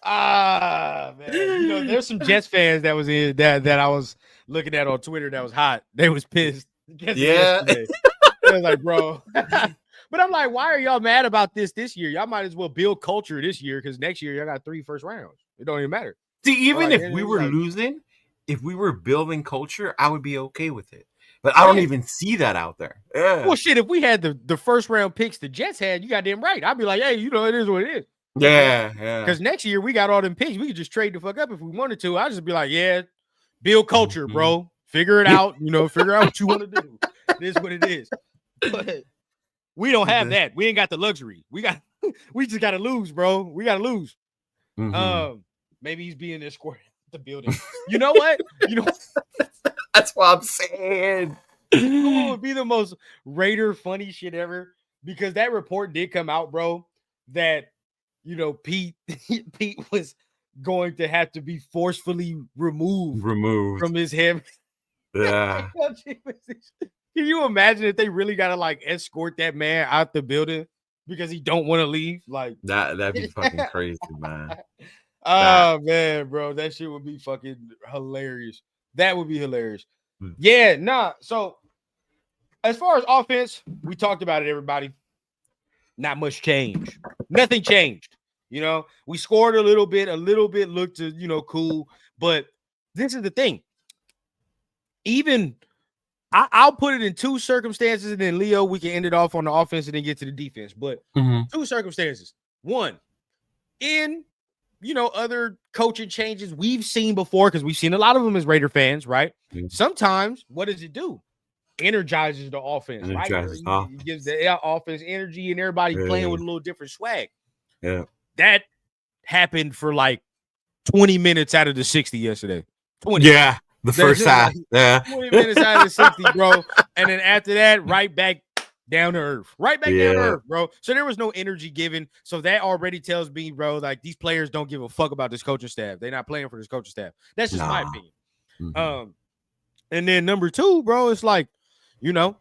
Man. You know, there's some Jets fans that was in that I was looking at on Twitter that was hot. They was pissed. Yeah. I was like, bro. But I'm like, why are y'all mad about this year? Y'all might as well build culture this year because next year y'all got 3 first rounds. It don't even matter. See, even if we were losing, if we were building culture, I would be okay with it. But I don't even see that out there. Yeah. Well, shit, if we had the first round picks the Jets had, you goddamn right. I'd be like, hey, you know, it is what it is. Yeah. Because next year we got all them picks. We could just trade the fuck up if we wanted to. I'd just be like, yeah, build culture, bro. Figure it out. You know, figure out what you want to do. It is what it is. But we don't have that. We ain't got the luxury. We just got to lose, bro. We got to lose. Maybe he's being escorted the building. You know what? That's what I'm saying. It would be the most Raider funny shit ever because that report did come out, bro, that, you know, Pete was going to have to be forcefully removed from his head. Yeah. Can you imagine if they really got to like escort that man out the building because he don't want to leave? Like that'd be fucking crazy, man. Oh man, bro, that shit would be fucking hilarious. That would be hilarious. Yeah, nah. So as far as offense, we talked about it, everybody. Not much change. Nothing changed. You know, we scored a little bit looked, you know, cool. But this is the thing. Even I'll put it in 2 circumstances, and then Leo, we can end it off on the offense and then get to the defense. But 2 circumstances. 1, in, you know, other coaching changes we've seen before, because we've seen a lot of them as Raider fans, right? Sometimes, what does it do? Energizes the offense, right? It gives the offense energy and everybody playing with a little different swag. Yeah. That happened for like 20 minutes out of the 60 yesterday. 20. Yeah. The first half, 20 minutes out of the 60, bro. And then after that, right back down to earth. Right back down to earth, bro. So there was no energy given. So that already tells me, bro, like these players don't give a fuck about this coaching staff. They're not playing for this coaching staff. That's just my opinion. And then number 2, bro, it's like, you know,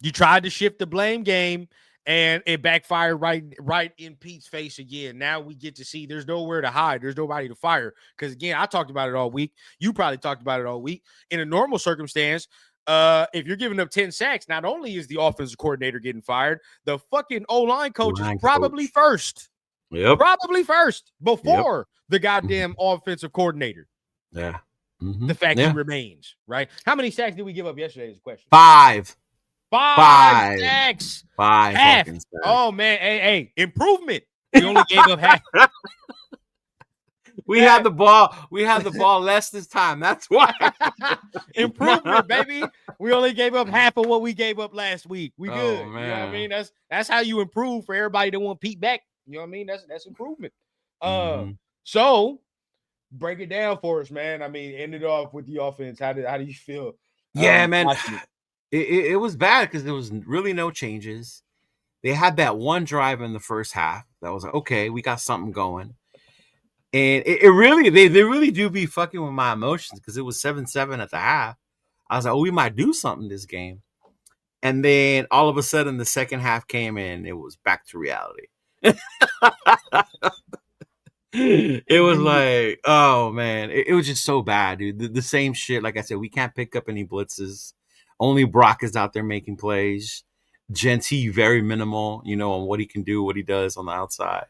you tried to shift the blame game and it backfired right in Pete's face again. Now we get to see there's nowhere to hide. There's nobody to fire. Because, again, I talked about it all week. You probably talked about it all week. In a normal circumstance, if you're giving up 10 sacks, not only is the offensive coordinator getting fired, the fucking O-line coach is probably first. Yep. Probably first before the goddamn offensive coordinator. Yeah. The fact he remains, right? How many sacks did we give up yesterday is the question. 5. 5 sacks. 5 half. Sacks. Oh man, hey, improvement. We only gave up half. We had the ball. We had the ball less this time. That's why. Improvement, baby. We only gave up half of what we gave up last week. We good. Man. You know what I mean? That's how you improve for everybody that want Pete back. You know what I mean? That's improvement. So break it down for us, man. I mean, end it off with the offense. How do you feel? Yeah, man. It was bad because there was really no changes. They had that one drive in the first half that was like, okay, we got something going. And it really, they really do be fucking with my emotions because it was 7-7 at the half. I was like, oh, we might do something this game. And then all of a sudden the second half came in. It was back to reality. It was like, oh, man. It was just so bad, dude. The same shit. Like I said, we can't pick up any blitzes. Only Brock is out there making plays. Genty, very minimal, on what he can do, what he does on the outside.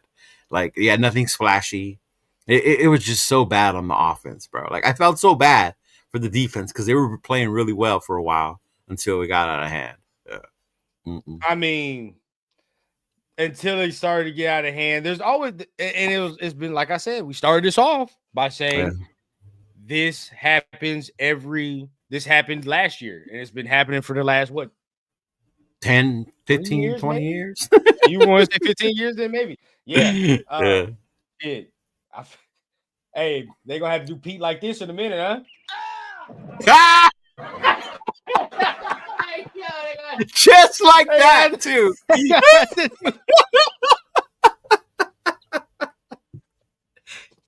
Like, yeah, nothing splashy. It was just so bad on the offense, bro. Like, I felt so bad for the defense because they were playing really well for a while until it got out of hand. Yeah. I mean, until they started to get out of hand, there's always, and it's been, like I said, we started this off by saying this happened last year, and it's been happening for the last, 10, 15, years, 20 maybe? Years. You want to say 15 years then maybe? Yeah. Hey, they're going to have to do Pete like this in a minute, huh? Just like that, too.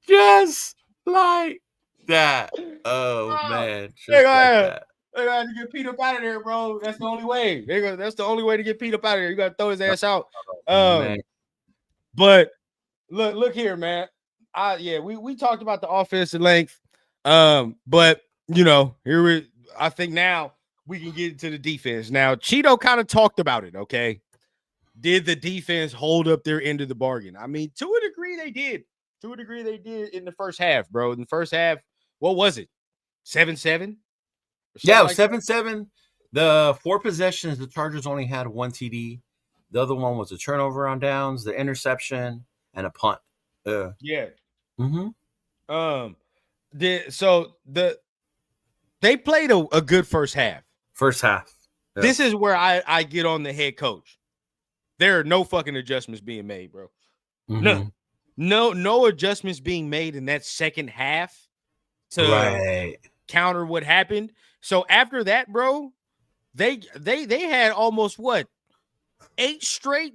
Just like that. Oh, man. They're going to have to get Pete up out of there, bro. That's the only way. That's the only way to get Pete up out of there. You got to throw his ass out. But look here, man. We talked about the offensive length. But I think now we can get into the defense. Now, Cheeto kind of talked about it, okay? Did the defense hold up their end of the bargain? I mean, to a degree they did. To a degree they did in the first half, bro. In the first half, what was it? 7-7? Yeah, it was 7-7. The 4 possessions, the Chargers only had 1 TD. The other one was a turnover on downs, the interception, and a punt. Yeah. Mm-hmm. They played a good first half. First half. Yeah. This is where I get on the head coach. There are no fucking adjustments being made, bro. Mm-hmm. No adjustments being made in that second half to counter what happened. So after that, bro, they had almost 9 straight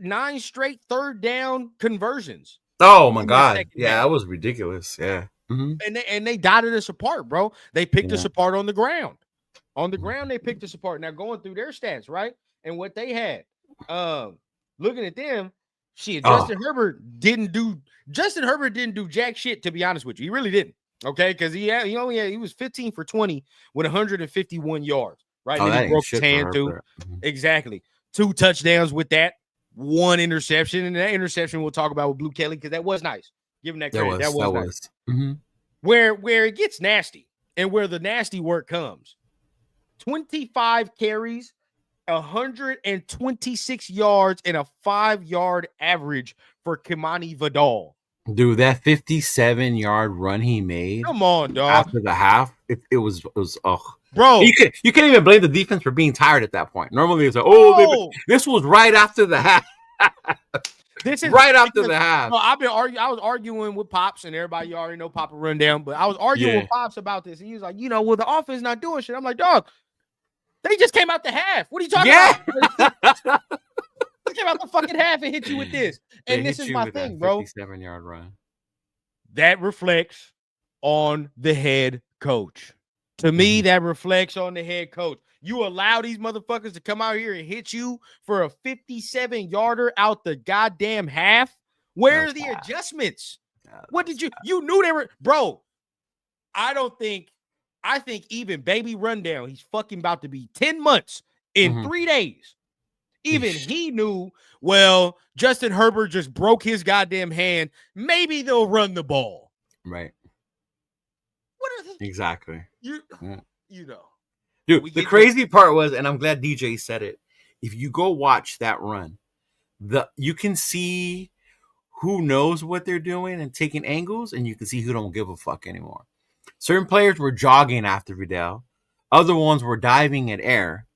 third down conversions. Oh my God. Yeah, that was ridiculous. Yeah. Mm-hmm. And they dotted us apart, bro. They picked us apart on the ground. On the ground, they picked us apart. Now going through their stats, right? And what they had. Looking at them, Justin Herbert didn't do jack shit, to be honest with you. He really didn't. Okay, because he was 15 for 20 with 151 yards. Right. And then he broke his hand too. Mm-hmm. Exactly. 2 touchdowns with that. 1 interception. And that interception we'll talk about with Blue Kelly, because that was nice. Give him that credit. That was nice. Mm-hmm. Where it gets nasty and where the nasty work comes. 25 carries, 126 yards, and a 5-yard average for Kimani Vidal. Dude, that 57-yard run he made. Come on, dog. After the half, it was bro. You can't even blame the defense for being tired at that point. Normally it's like, this was right after the half. This is right after the half. No, I was arguing with Pops, and everybody already know Papa Rundown, but I was arguing with Pops about this, and he was like, the offense not doing shit. I'm like, dog, they just came out the half. What are you talking about? They came out the fucking half and hit you with this. And this is my thing, bro. 57-yard run. That reflects on the head coach. To me, that reflects on the head coach. You allow these motherfuckers to come out here and hit you for a 57-yarder out the goddamn half. Where are the adjustments? What did you knew they were, bro? I think even Baby Rundown, he's fucking about to be 10 months in 3 days. Even he knew, Justin Herbert just broke his goddamn hand. Maybe they'll run the ball. Right. What are the exactly? Dude, the crazy part was, and I'm glad DJ said it, if you go watch that run, you can see who knows what they're doing and taking angles, and you can see who don't give a fuck anymore. Certain players were jogging after Vidal. Other ones were diving in air.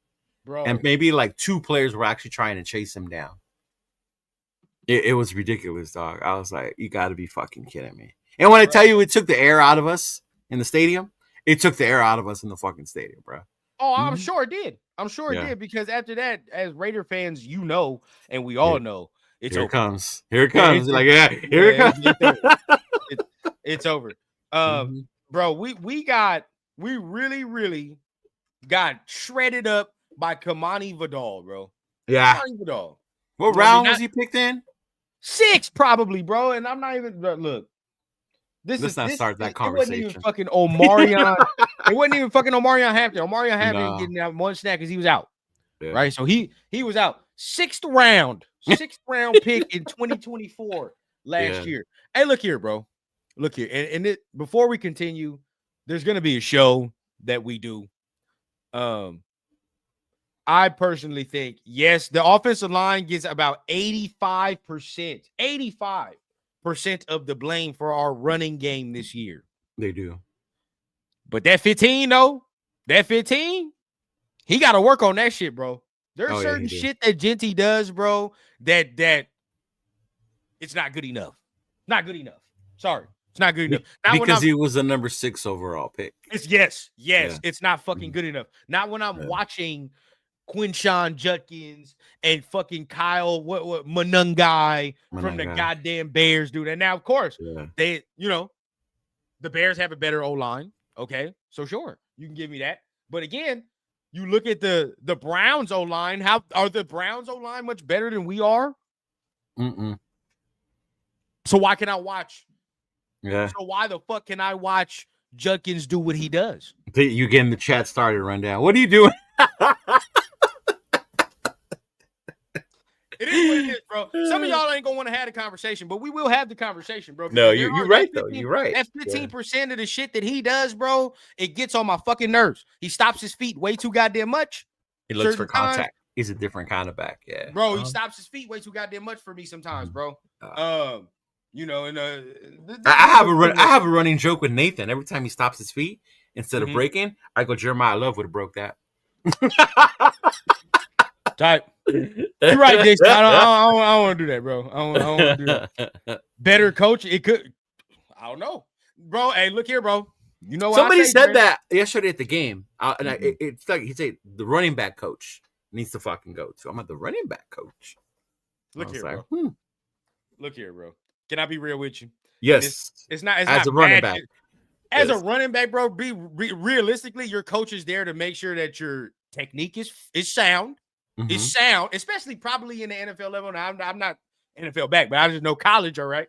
Bro. And maybe like 2 players were actually trying to chase him down. It was ridiculous, dog. I was like, you got to be fucking kidding me. And when I tell you it took the air out of us in the stadium, it took the air out of us in the fucking stadium, bro. Oh, I'm sure it did. I'm sure it did, because after that, as Raider fans, you know, and we all know, it's here over. It comes. Here it comes. Like, here it comes. It's over. Bro, we really got shredded up by Kamani Vidal, bro. Yeah. Kamani Vidal. What round was he picked in? 6, probably, bro. And I'm not even look. Let's not start that conversation. It wasn't even fucking Omarion. It wasn't even fucking Omarion Hampton. Omarion Hampton getting that one snack because he was out. Yeah. Right. So he was out. 6th round pick in 2024 last year. Hey, look here, bro. Look here. And before we continue, there's gonna be a show that we do. I personally think, yes, the offensive line gets about 85% of the blame for our running game this year. They do. But that 15, he got to work on that shit, bro. There's certain shit that Genty does, bro, that it's not good enough. Not good enough. Sorry. It's not good enough. Because he was the number 6 overall pick. Yes. It's not fucking good enough. Not when I'm watching Quinshon Judkins and fucking Kyle what Monangai from the goddamn Bears, dude. And now, of course, they, the Bears have a better O-line. Okay, so sure, you can give me that. But again, you look at the Browns O-line. How are the Browns O-line much better than we are? So why can I watch? Yeah. So why the fuck can I watch Judkins do what he does? You getting the chat started, rundown. What are you doing? It is what it is, bro. Some of y'all ain't gonna want to have the conversation, but we will have the conversation, bro. No, you're right, though. You're right. That 15% of the shit that he does, bro, it gets on my fucking nerves. He stops his feet way too goddamn much. He looks for contact. He's a different kind of back, yeah. Bro, he stops his feet way too goddamn much for me sometimes, bro. I have a running joke with Nathan. Every time he stops his feet, instead of breaking, I go, Jeremiah Love would have broke that. Type. You're right, Dixon. I don't want to do that, bro. I don't want to do that. Better coach, it could. I don't know, bro. Hey, look here, bro. You know what somebody said that yesterday at the game, it's like he said the running back coach needs to fucking go too. I'm at the running back coach. Look here, bro. Look here, bro. Can I be real with you? Yes. It's not as a running back. As a running back, bro. Realistically, your coach is there to make sure that your technique is sound. It's sound, especially probably in the NFL level. Now, I'm not NFL back, but I just know college. All right,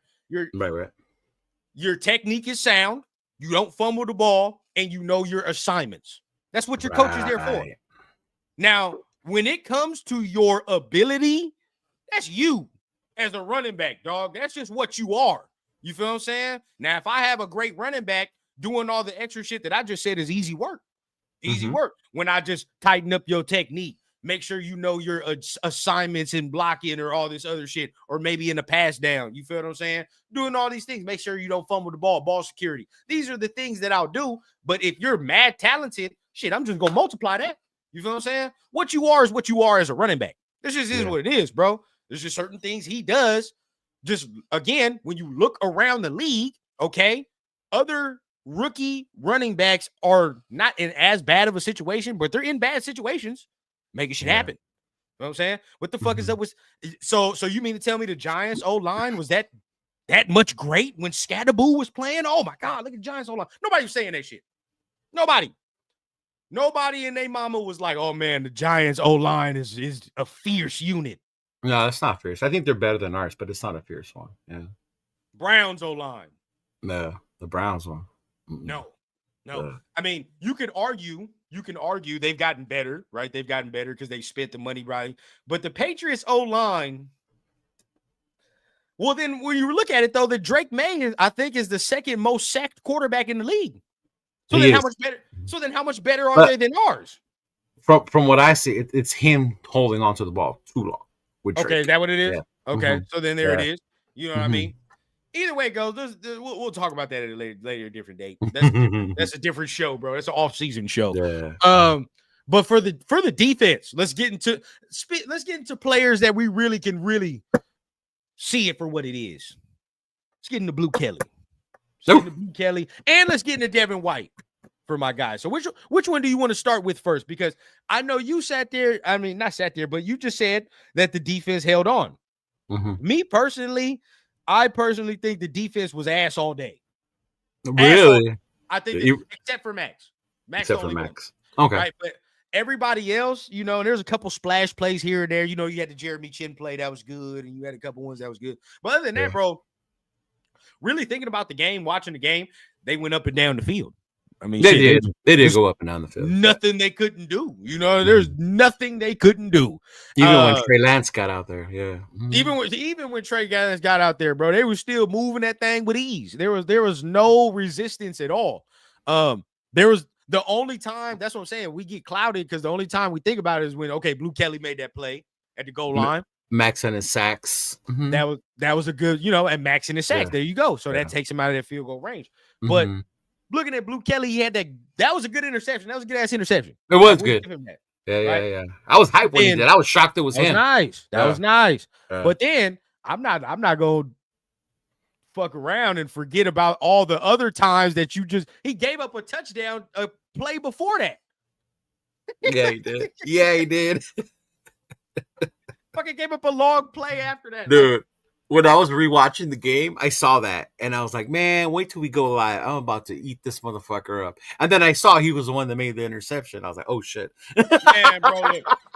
your technique is sound. You don't fumble the ball, and you know your assignments. That's what your coach is there for. Now, when it comes to your ability, that's you as a running back, dog. That's just what you are. You feel what I'm saying? Now, if I have a great running back doing all the extra shit that I just said is easy work. Easy work. When I just tighten up your technique. Make sure you know your assignments in blocking or all this other shit, or maybe in a pass down. You feel what I'm saying? Doing all these things. Make sure you don't fumble the ball security. These are the things that I'll do. But if you're mad talented, shit, I'm just going to multiply that. You feel what I'm saying? What you are is what you are as a running back. This just is what it is, bro. There's just certain things he does. Just, again, when you look around the league, okay, other rookie running backs are not in as bad of a situation, but they're in bad situations. Making shit happen. You know what I'm saying? What the fuck is up with so you mean to tell me the Giants O-line was that much great when Scatterboo was playing? Oh my God, look at Giants O-line. Nobody was saying that shit. Nobody in their mama was like, oh man, the Giants O-line is a fierce unit. No, it's not fierce. I think they're better than ours, but it's not a fierce one. Yeah. Browns O-line. No, the Browns one. No. I mean, you can argue they've gotten better, right? They've gotten better because they spent the money right. But the Patriots O-line, well, then when you look at it, though, the Drake May, I think, is the second most sacked quarterback in the league. So then how much better? So then how much better are they than ours? From what I see, it's him holding onto the ball too long. Okay, is that what it is? Yeah. Okay, so then there it is. You know what I mean? Either way it goes, we'll talk about that at a later different date. That's a different show, bro. It's an off-season show. Yeah. But for the defense, let's get into players that we really can see it for what it is. Let's get into Blue Kelly. And let's get into Devin White for my guys. So which one do you want to start with first? Because I know you sat there. I mean, not sat there, but you just said that the defense held on. Me personally, I think the defense was ass all day. Really? I think except for Max. Except for Max. Okay. Right, but everybody else, and there's a couple splash plays here and there. You had the Jeremy Chin play that was good, and you had a couple ones that was good. But other than that, bro, really thinking about the game, watching the game, they went up and down the field. I mean, they did. They did go up and down the field. Nothing they couldn't do. There's nothing they couldn't do. Even when Trey Lance got out there, yeah. Even when Trey Lance got out there, bro, they were still moving that thing with ease. There was no resistance at all. There was the only time. That's what I'm saying. We get clouded because the only time we think about it is when Blue Kelly made that play at the goal line. Max and his sacks. That was a good, and Max and his sacks. Yeah. There you go. So that takes him out of that field goal range. But looking at Blue Kelly, he had that was a good interception. That was a good ass interception. It was good. Yeah. I was hyped when he did. I was shocked it was him. That was nice. But then I'm not gonna fuck around and forget about all the other times that he gave up a touchdown a play before that. Yeah, he did. Fucking gave up a long play after that. Dude, when I was rewatching the game, I saw that. And I was like, man, wait till we go live. I'm about to eat this motherfucker up. And then I saw he was the one that made the interception. I was like, oh, shit. Man, bro,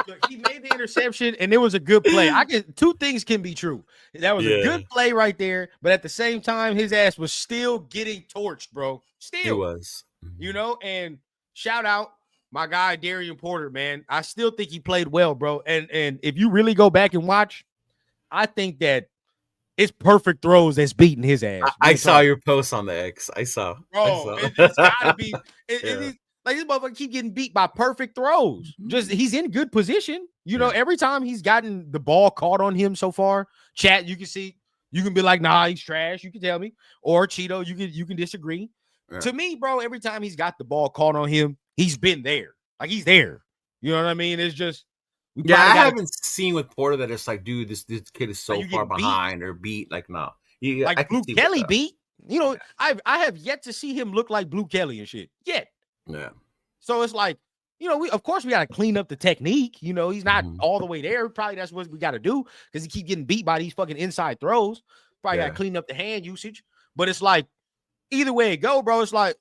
look, he made the interception, and it was a good play. Two things can be true. That was a good play right there. But at the same time, his ass was still getting torched, bro. Still. He was. And shout out my guy, Darian Porter, man. I still think he played well, bro. And if you really go back and watch, I think that it's perfect throws that's beating his ass. I saw your post on the X. I saw. Bro, it's gotta be. Like, this motherfucker keep getting beat by perfect throws. Just he's in good position. Every time he's gotten the ball caught on him so far, chat, you can see, you can be like, nah, he's trash. You can tell me. Or Cheeto, you can disagree. Yeah. To me, bro, every time he's got the ball caught on him, he's been there. Like, he's there. You know what I mean? It's just I haven't seen with Porter that it's like, dude, this kid is so far behind or beat. Like, no. Like Blue Kelly beat. I have yet to see him look like Blue Kelly and shit. Yet. Yeah. So it's like, we got to clean up the technique. He's not all the way there. Probably that's what we got to do because he keep getting beat by these fucking inside throws. Probably got to clean up the hand usage. But it's like, either way it go, bro, it's like,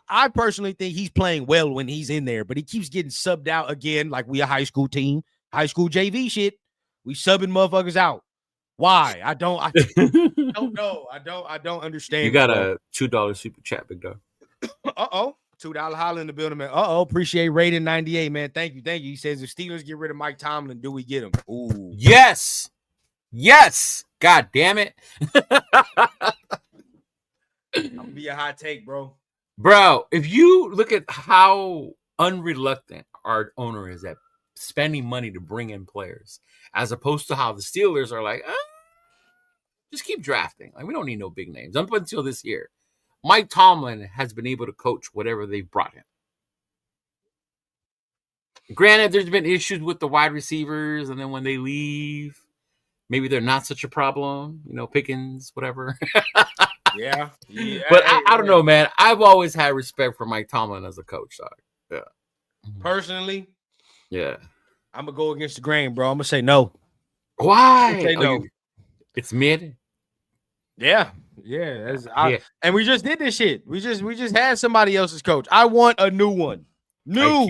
I personally think he's playing well when he's in there, but he keeps getting subbed out again. Like, we a high school team, high school JV shit. We subbing motherfuckers out. Why? I don't know. I don't understand. You got a $2 super chat, big dog. $2 holler in the building, man. Appreciate Raiden 98, man. Thank you. He says, if Steelers get rid of Mike Tomlin, do we get him? Ooh. Yes. God damn it. I'm gonna be a hot take, bro. Bro, if you look at how unreluctant our owner is at spending money to bring in players, as opposed to how the Steelers are like, just keep drafting. Like, we don't need no big names. Up until this year, Mike Tomlin has been able to coach whatever they've brought him. Granted, there's been issues with the wide receivers, and then when they leave, maybe they're not such a problem. Pickens, whatever. Yeah. But I don't know, man. I've always had respect for Mike Tomlin as a coach. Dog. Yeah. Personally, yeah. I'm going to go against the grain, bro. I'm going to say no. Why? Say no. It's mid? Yeah. And we just did this shit. We just had somebody else's coach. I want a new one. No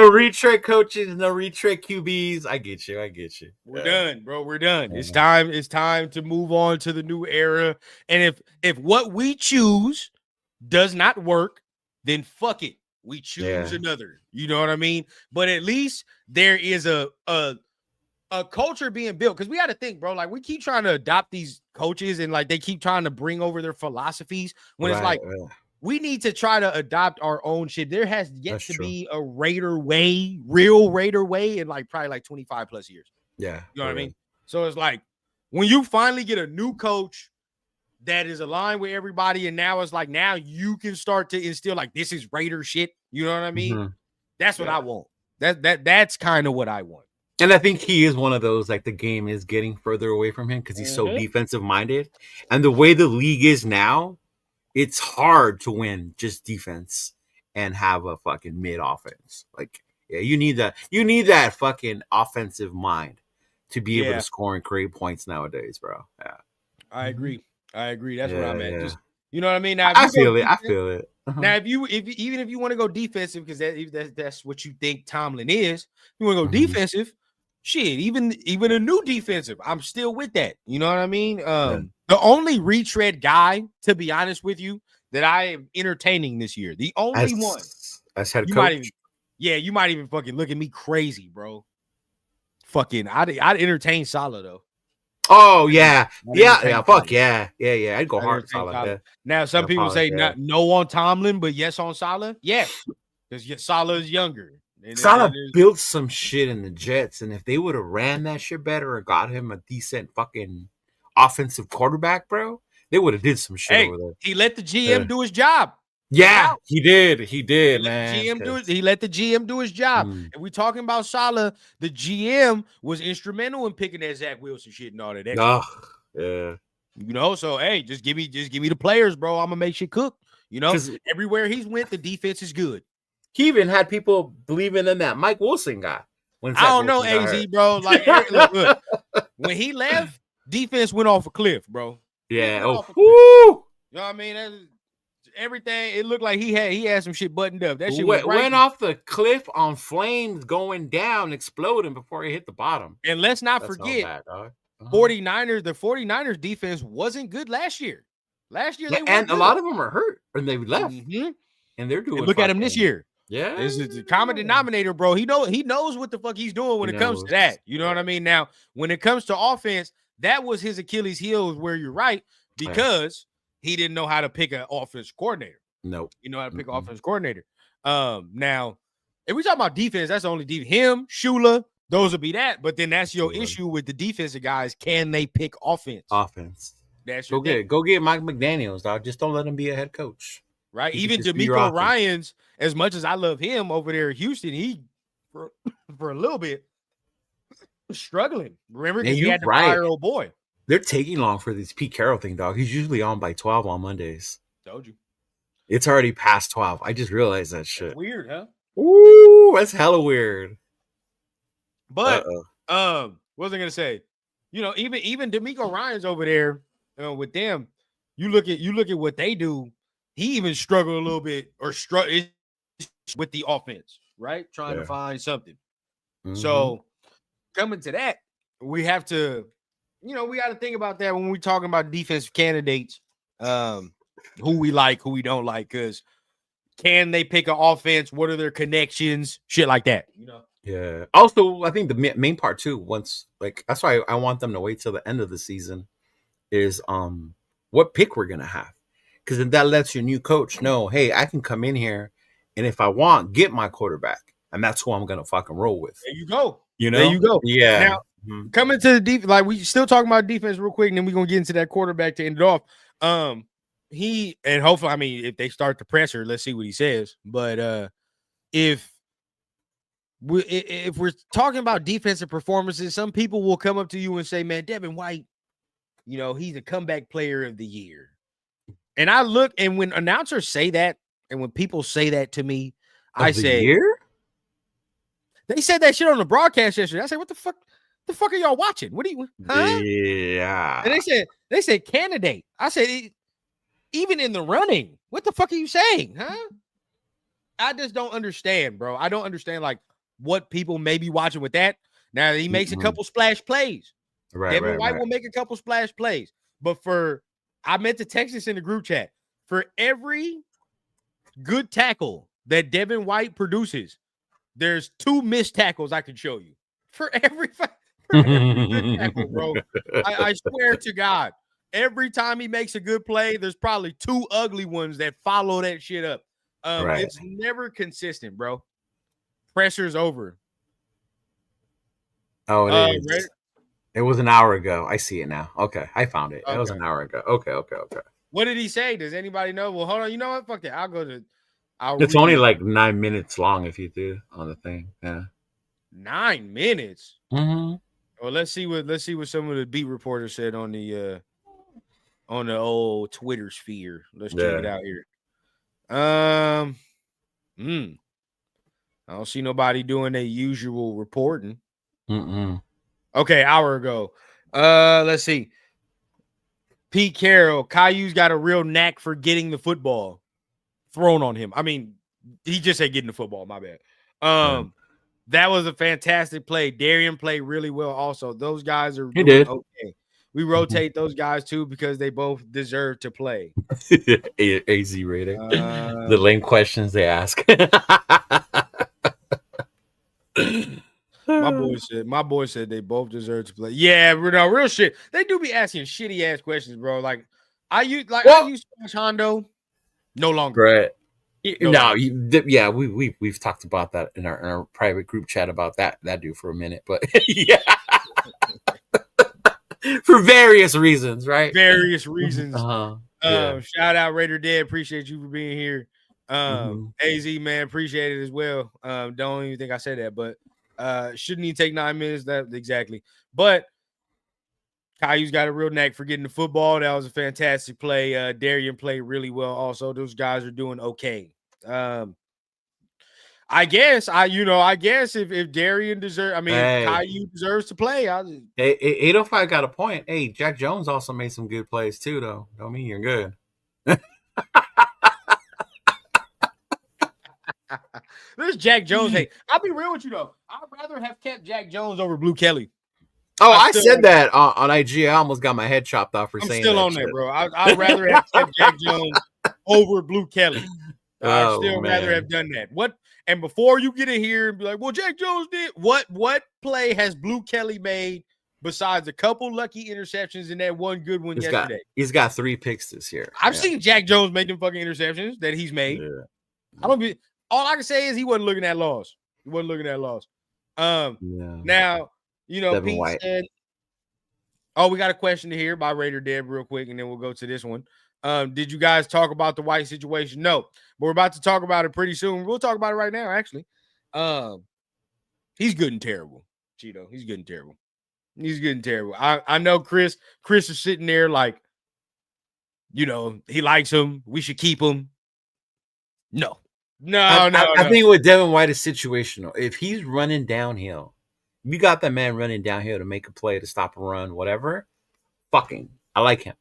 retread coaches, no retread QBs. I get you. We're done, bro. We're done. It's time to move on to the new era. And if what we choose does not work, then fuck it. We choose another. You know what I mean? But at least there is a culture being built. Because we got to think, bro. Like, we keep trying to adopt these coaches and like they keep trying to bring over their philosophies when it's like. We need to try to adopt our own shit. There has yet to be a Raider way, real Raider way in like probably like 25 plus years. Yeah. You know what I mean? So it's like, when you finally get a new coach that is aligned with everybody, and now it's like now you can start to instill like this is Raider shit. You know what I mean? Mm-hmm. That's what I want. That's kind of what I want. And I think he is one of those, like the game is getting further away from him because he's so defensive minded. And the way the league is now, it's hard to win just defense and have a fucking mid offense. Like, yeah, you need that fucking offensive mind to be able to score and create points nowadays, bro. Yeah. I agree. That's what I'm at. Just, you know what I mean? Now, I feel it. Uh-huh. Now, if you want to go defensive, because that's what you think Tomlin is, you want to go defensive. Shit, even a new defensive, I'm still with that. You know what I mean? The only retread guy, to be honest with you, that I am entertaining this year, the only one. As head coach? You might even fucking look at me crazy, bro. Fucking, I'd entertain Saleh though. Oh yeah, fuck yeah. I'd go hard Saleh. Yeah. Now some people say no on Tomlin, but yes on Saleh. Yes, because Saleh is younger. Saleh built some shit in the Jets, and if they would have ran that shit better or got him a decent fucking offensive quarterback, bro, they would have did some shit over there. He let the GM do his job. Yeah, he did, man. He let the GM do his job. And we talking about Saleh, the GM was instrumental in picking that Zach Wilson shit and all that. Yeah. You know, so hey, just give me the players, bro. I'm gonna make shit cook. You know, everywhere he's went, the defense is good. He even had people believing in that Mike Wilson guy. I don't know, AZ, bro. Like, look, when he left, defense went off a cliff, bro. Yeah. You know what I mean? Everything, it looked like he had some shit buttoned up. That shit went off the cliff on flames going down, exploding before it hit the bottom. And let's not forget, 49ers, the 49ers defense wasn't good last year. They and a lot of them are hurt and they left. And they're doing. And look at him this year. Yeah, it's the common denominator, bro. He knows what the fuck he's doing when it comes to that. You know what I mean? Now, when it comes to offense, that was his Achilles heel. Where you're right, because he didn't know how to pick an offense coordinator. Nope. You know how to pick an offense coordinator. Now, if we talk about defense, that's the only defense. Him, Shula, those would be that. But then that's your issue with the defensive guys. Can they pick offense? That's your go get Mike McDaniels, dog. Just don't let him be a head coach. Right. Even DeMeco Ryans, as much as I love him over there in Houston, he for a little bit was struggling. Remember, because he had to fire old boy. They're taking long for this Pete Carroll thing, dog. He's usually on by 12 on Mondays. Told you. It's already past 12. I just realized that shit. That's weird, huh? Ooh, that's hella weird. But what was I gonna say? You know, even DeMeco Ryans over there, with them, you look at what they do. He even struggled a little bit or struggle with the offense, right? Trying to find something. So coming to that, we have to, we got to think about that when we're talking about defensive candidates, who we like, who we don't like, because can they pick an offense? What are their connections? Shit like that, Yeah. Also, I think the main part too, that's why I want them to wait till the end of the season, is what pick we're gonna have. Because then that lets your new coach know, hey, I can come in here and if I want, get my quarterback. And that's who I'm going to fucking roll with. There you go. There you go. Yeah. Now, coming to the defense, like we still talking about defense real quick, and then we're going to get into that quarterback to end it off. And hopefully, I mean, if they start the pressure, let's see what he says. But if we're talking about defensive performances, some people will come up to you and say, man, Devin White, he's a comeback player of the year. And I look, and when announcers say that, and when people say that to me, I say, year? They said that shit on the broadcast yesterday. I said, what the fuck? The fuck are y'all watching? What are you? Huh? Yeah. And they said candidate. I said, even in the running. What the fuck are you saying? Huh? I just don't understand, bro. I don't understand like what people may be watching with that. Now he makes a couple splash plays. Devin White will make a couple splash plays, but I meant to text this in the group chat. For every good tackle that Devin White produces, there's 2 missed tackles I can show you. For every good tackle, bro. I swear to God, every time he makes a good play, there's probably 2 ugly ones that follow that shit up. It's never consistent, bro. Pressure's over. Oh, it is. It was an hour ago. I see it now. Okay, I found it. Okay. It was an hour ago. Okay. What did he say? Does anybody know? Well, hold on. You know what? Fuck it. I'll go to. It's only like 9 minutes long if you do on the thing. Yeah. 9 minutes. Mm-hmm. Well, let's see what some of the beat reporters said on the old Twitter sphere. Let's check it out here. I don't see nobody doing their usual reporting. Okay, hour ago. Let's see. Pete Carroll, Caillou's got a real knack for getting the football thrown on him. I mean, he just said getting the football. My bad. That was a fantastic play. Darian played really well. Also, those guys are doing okay. We rotate those guys too because they both deserve to play. AZ rating. The lame questions they ask. My boy said they both deserve to play. Yeah, no, real shit. They do be asking shitty ass questions, bro. Like I used Smash Hondo. No longer. Right. Yeah, we've talked about that in our private group chat about that dude for a minute, but yeah. For various reasons, right? Various reasons. Shout out Raider Dead. Appreciate you for being here. AZ, man, appreciate it as well. Don't even think I said that, but shouldn't even take 9 minutes. That exactly. But Caillou's got a real knack for getting the football. That was a fantastic play. Darian played really well. Also, those guys are doing okay. I guess if Darian deserves, Caillou deserves to play. 805 got a point. Hey, Jack Jones also made some good plays too, though. Don't mean you're good. There's Jack Jones. Hey, I'll be real with you though. I'd rather have kept Jack Jones over Blue Kelly. Oh, I said that on IG. I almost got my head chopped off for saying that. I'm still on there, bro. I'd rather have kept Jack Jones over Blue Kelly. I'd still rather have done that. What? And before you get in here and be like, well, Jack Jones did what play has Blue Kelly made besides a couple lucky interceptions and that one good one yesterday? He's got 3 picks this year. I've seen Jack Jones make them fucking interceptions that he's made. Yeah. All I can say is he wasn't looking at loss. He wasn't looking at loss. Now, Pete said, we got a question here by Raider Dead real quick, and then we'll go to this one. Did you guys talk about the White situation? No, but we're about to talk about it pretty soon. We'll talk about it right now, actually. He's good and terrible, Cheeto. He's good and terrible. He's good and terrible. I know Chris is sitting there like, he likes him. We should keep him. No. I think with Devin White is situational. If he's running downhill, you got that man running downhill to make a play, to stop a run, whatever. Fucking, I like him.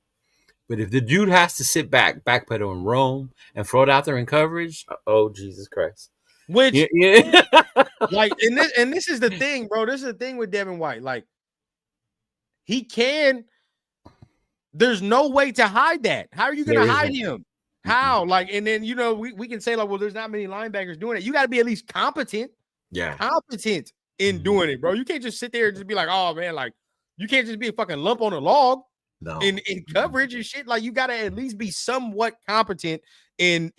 But if the dude has to sit backpedal and roam and throw it out there in coverage, oh Jesus Christ! Which, like, and this is the thing, bro. This is the thing with Devin White. Like, he can. There's no way to hide that. How are you going to hide him? How? Like, and then we can say like, well, there's not many linebackers doing it. You got to be at least competent. Yeah, competent in doing it, bro. You can't just sit there and just be like, oh man, like you can't just be a fucking lump on a log. No. In coverage and shit. Like you gotta at least be somewhat competent in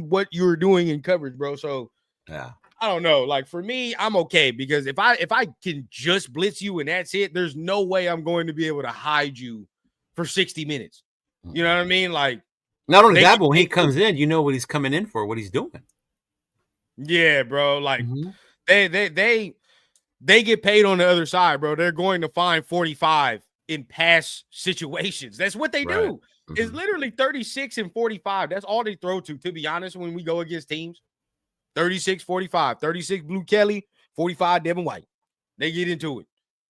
what you're doing in coverage, bro. So yeah, I don't know. Like for me, I'm okay because if I can just blitz you and that's it, there's no way I'm going to be able to hide you for 60 minutes. You know what I mean? Like not only that, but when he comes in, you know what he's coming in for, what he's doing. Yeah, bro. Like they get paid on the other side, bro. They're going to find 45 in pass situations. That's what they do. It's literally 36 and 45. That's all they throw to be honest, when we go against teams. 36, 45. 36 Blue Kelly, 45 Devin White. They get into it.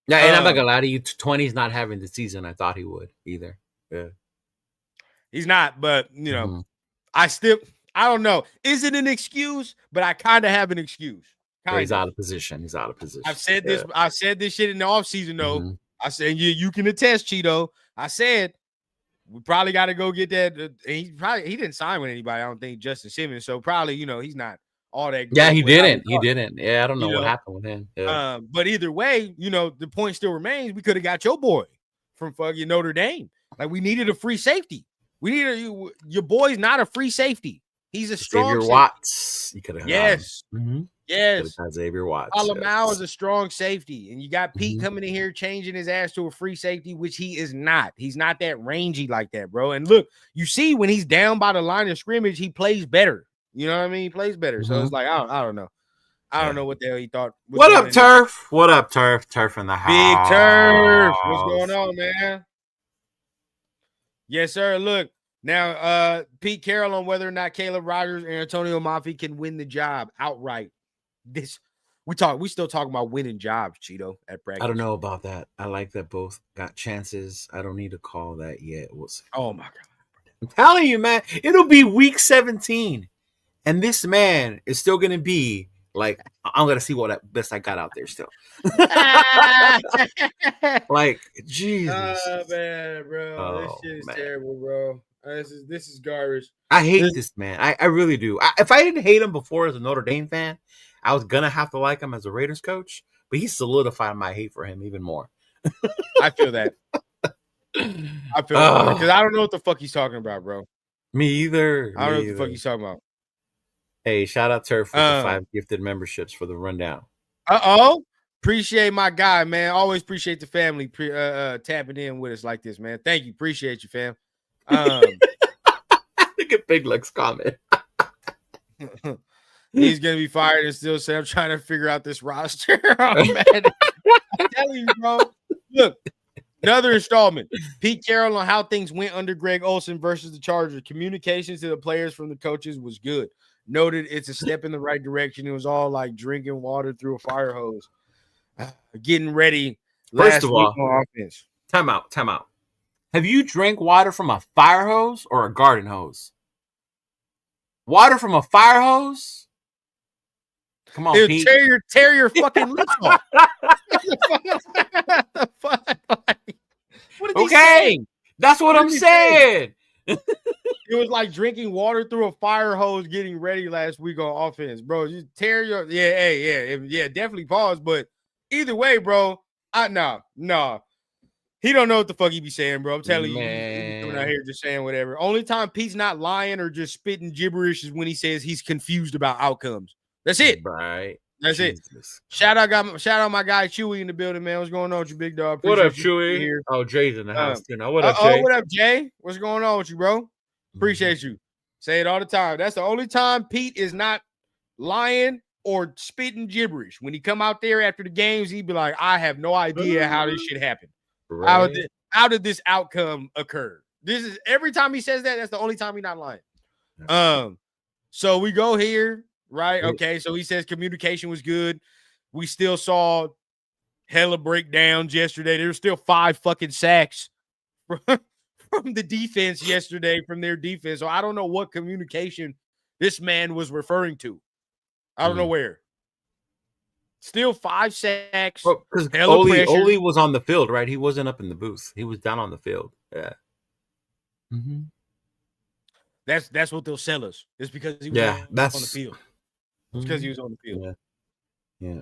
Yeah, and I'm not gonna lie to you, 20's not having the season I thought he would either. Yeah. He's not, but I don't know. Is it an excuse? But I kind of have an excuse. He's out of position. I've said this. I said this shit in the offseason, though. I said, you can attest, Cheeto. I said, we probably got to go get that. He didn't sign with anybody. I don't think Justin Simmons. So probably, he's not all that. Yeah, he didn't. Yeah, I don't know what happened with him. Yeah. But either way, the point still remains. We could have got your boy from fucking Notre Dame. Like we needed a free safety. We needed your boy's not a free safety. He's a strong Xavier safety. Watts. You could have Yes. Yes. Xavier Watts. Alamau is a strong safety, and you got Pete coming in here changing his ass to a free safety, which he is not. He's not that rangy like that, bro. And look, you see when he's down by the line of scrimmage, he plays better. You know what I mean? He plays better. So it's like I don't know. I don't know what the hell he thought. What up, Turf? What up, Turf? Turf in the house. Big Turf. What's going on, man? Yes, sir. Look, now Pete Carroll on whether or not Caleb Rogers and Antonio Mafi can win the job outright. We still talking about winning jobs, Cheeto, at practice. I don't know about that. I like that both got chances. I don't need to call that yet. We'll see. Oh my God. I'm telling you, man, it'll be week 17. And this man is still gonna be like, I'm gonna see what best I got out there still. Like, Jesus. Oh man, bro. This shit is terrible, bro. This is garbage. I hate this man. I really do. If I didn't hate him before as a Notre Dame fan, I was gonna have to like him as a Raiders coach, but he solidified my hate for him even more. I feel that. I feel that because I don't know what the fuck he's talking about, bro. Me either. I don't know what the fuck he's talking about. Hey, shout out Turf for the 5 gifted memberships for the rundown. Appreciate my guy, man. Always appreciate the family tapping in with us like this, man. Thank you. Appreciate you, fam. Look at Big Lex comment. He's gonna be fired and still say, I'm trying to figure out this roster. Oh, man. I'm telling you, bro. Look, another installment. Pete Carroll on how things went under Greg Olsen versus the Chargers. Communications to the players from the coaches was good. Noted it's a step in the right direction. It was all like drinking water through a fire hose. Getting ready First of all, on offense. Time out. Have you drank water from a fire hose or a garden hose? Water from a fire hose? Come on, Pete. Tear your fucking lips off. What is he saying? That's what I'm saying. It was like drinking water through a fire hose getting ready last week on offense, bro. You tear your definitely pause. But either way, bro, nah. He don't know what the fuck he be saying, bro. I'm telling you, he's coming out here just saying whatever. Only time Pete's not lying or just spitting gibberish is when he says he's confused about outcomes. That's it. Right. That's it. Shout out my guy Chewy in the building, man. What's going on with you, big dog? What up, Chewy? Here. Oh, Jay's in the house too. Now, what up, Jay? What up, Jay? What's going on with you, bro? Appreciate you. Say it all the time. That's the only time Pete is not lying or spitting gibberish. When he come out there after the games, he'd be like, I have no idea how this shit happened. Right. How did this outcome occur? This is every time he says that, that's the only time he's not lying. So we go here, right? Okay, so he says communication was good. We still saw hella breakdowns yesterday. There were still 5 fucking sacks from the defense yesterday, from their defense. So I don't know what communication this man was referring to. I don't know where. Still 5 sacks. Because Oli was on the field, right? He wasn't up in the booth. He was down on the field. Yeah. Mm-hmm. That's what they'll sell us. It's because he was on the field. It's because he was on the field. Yeah.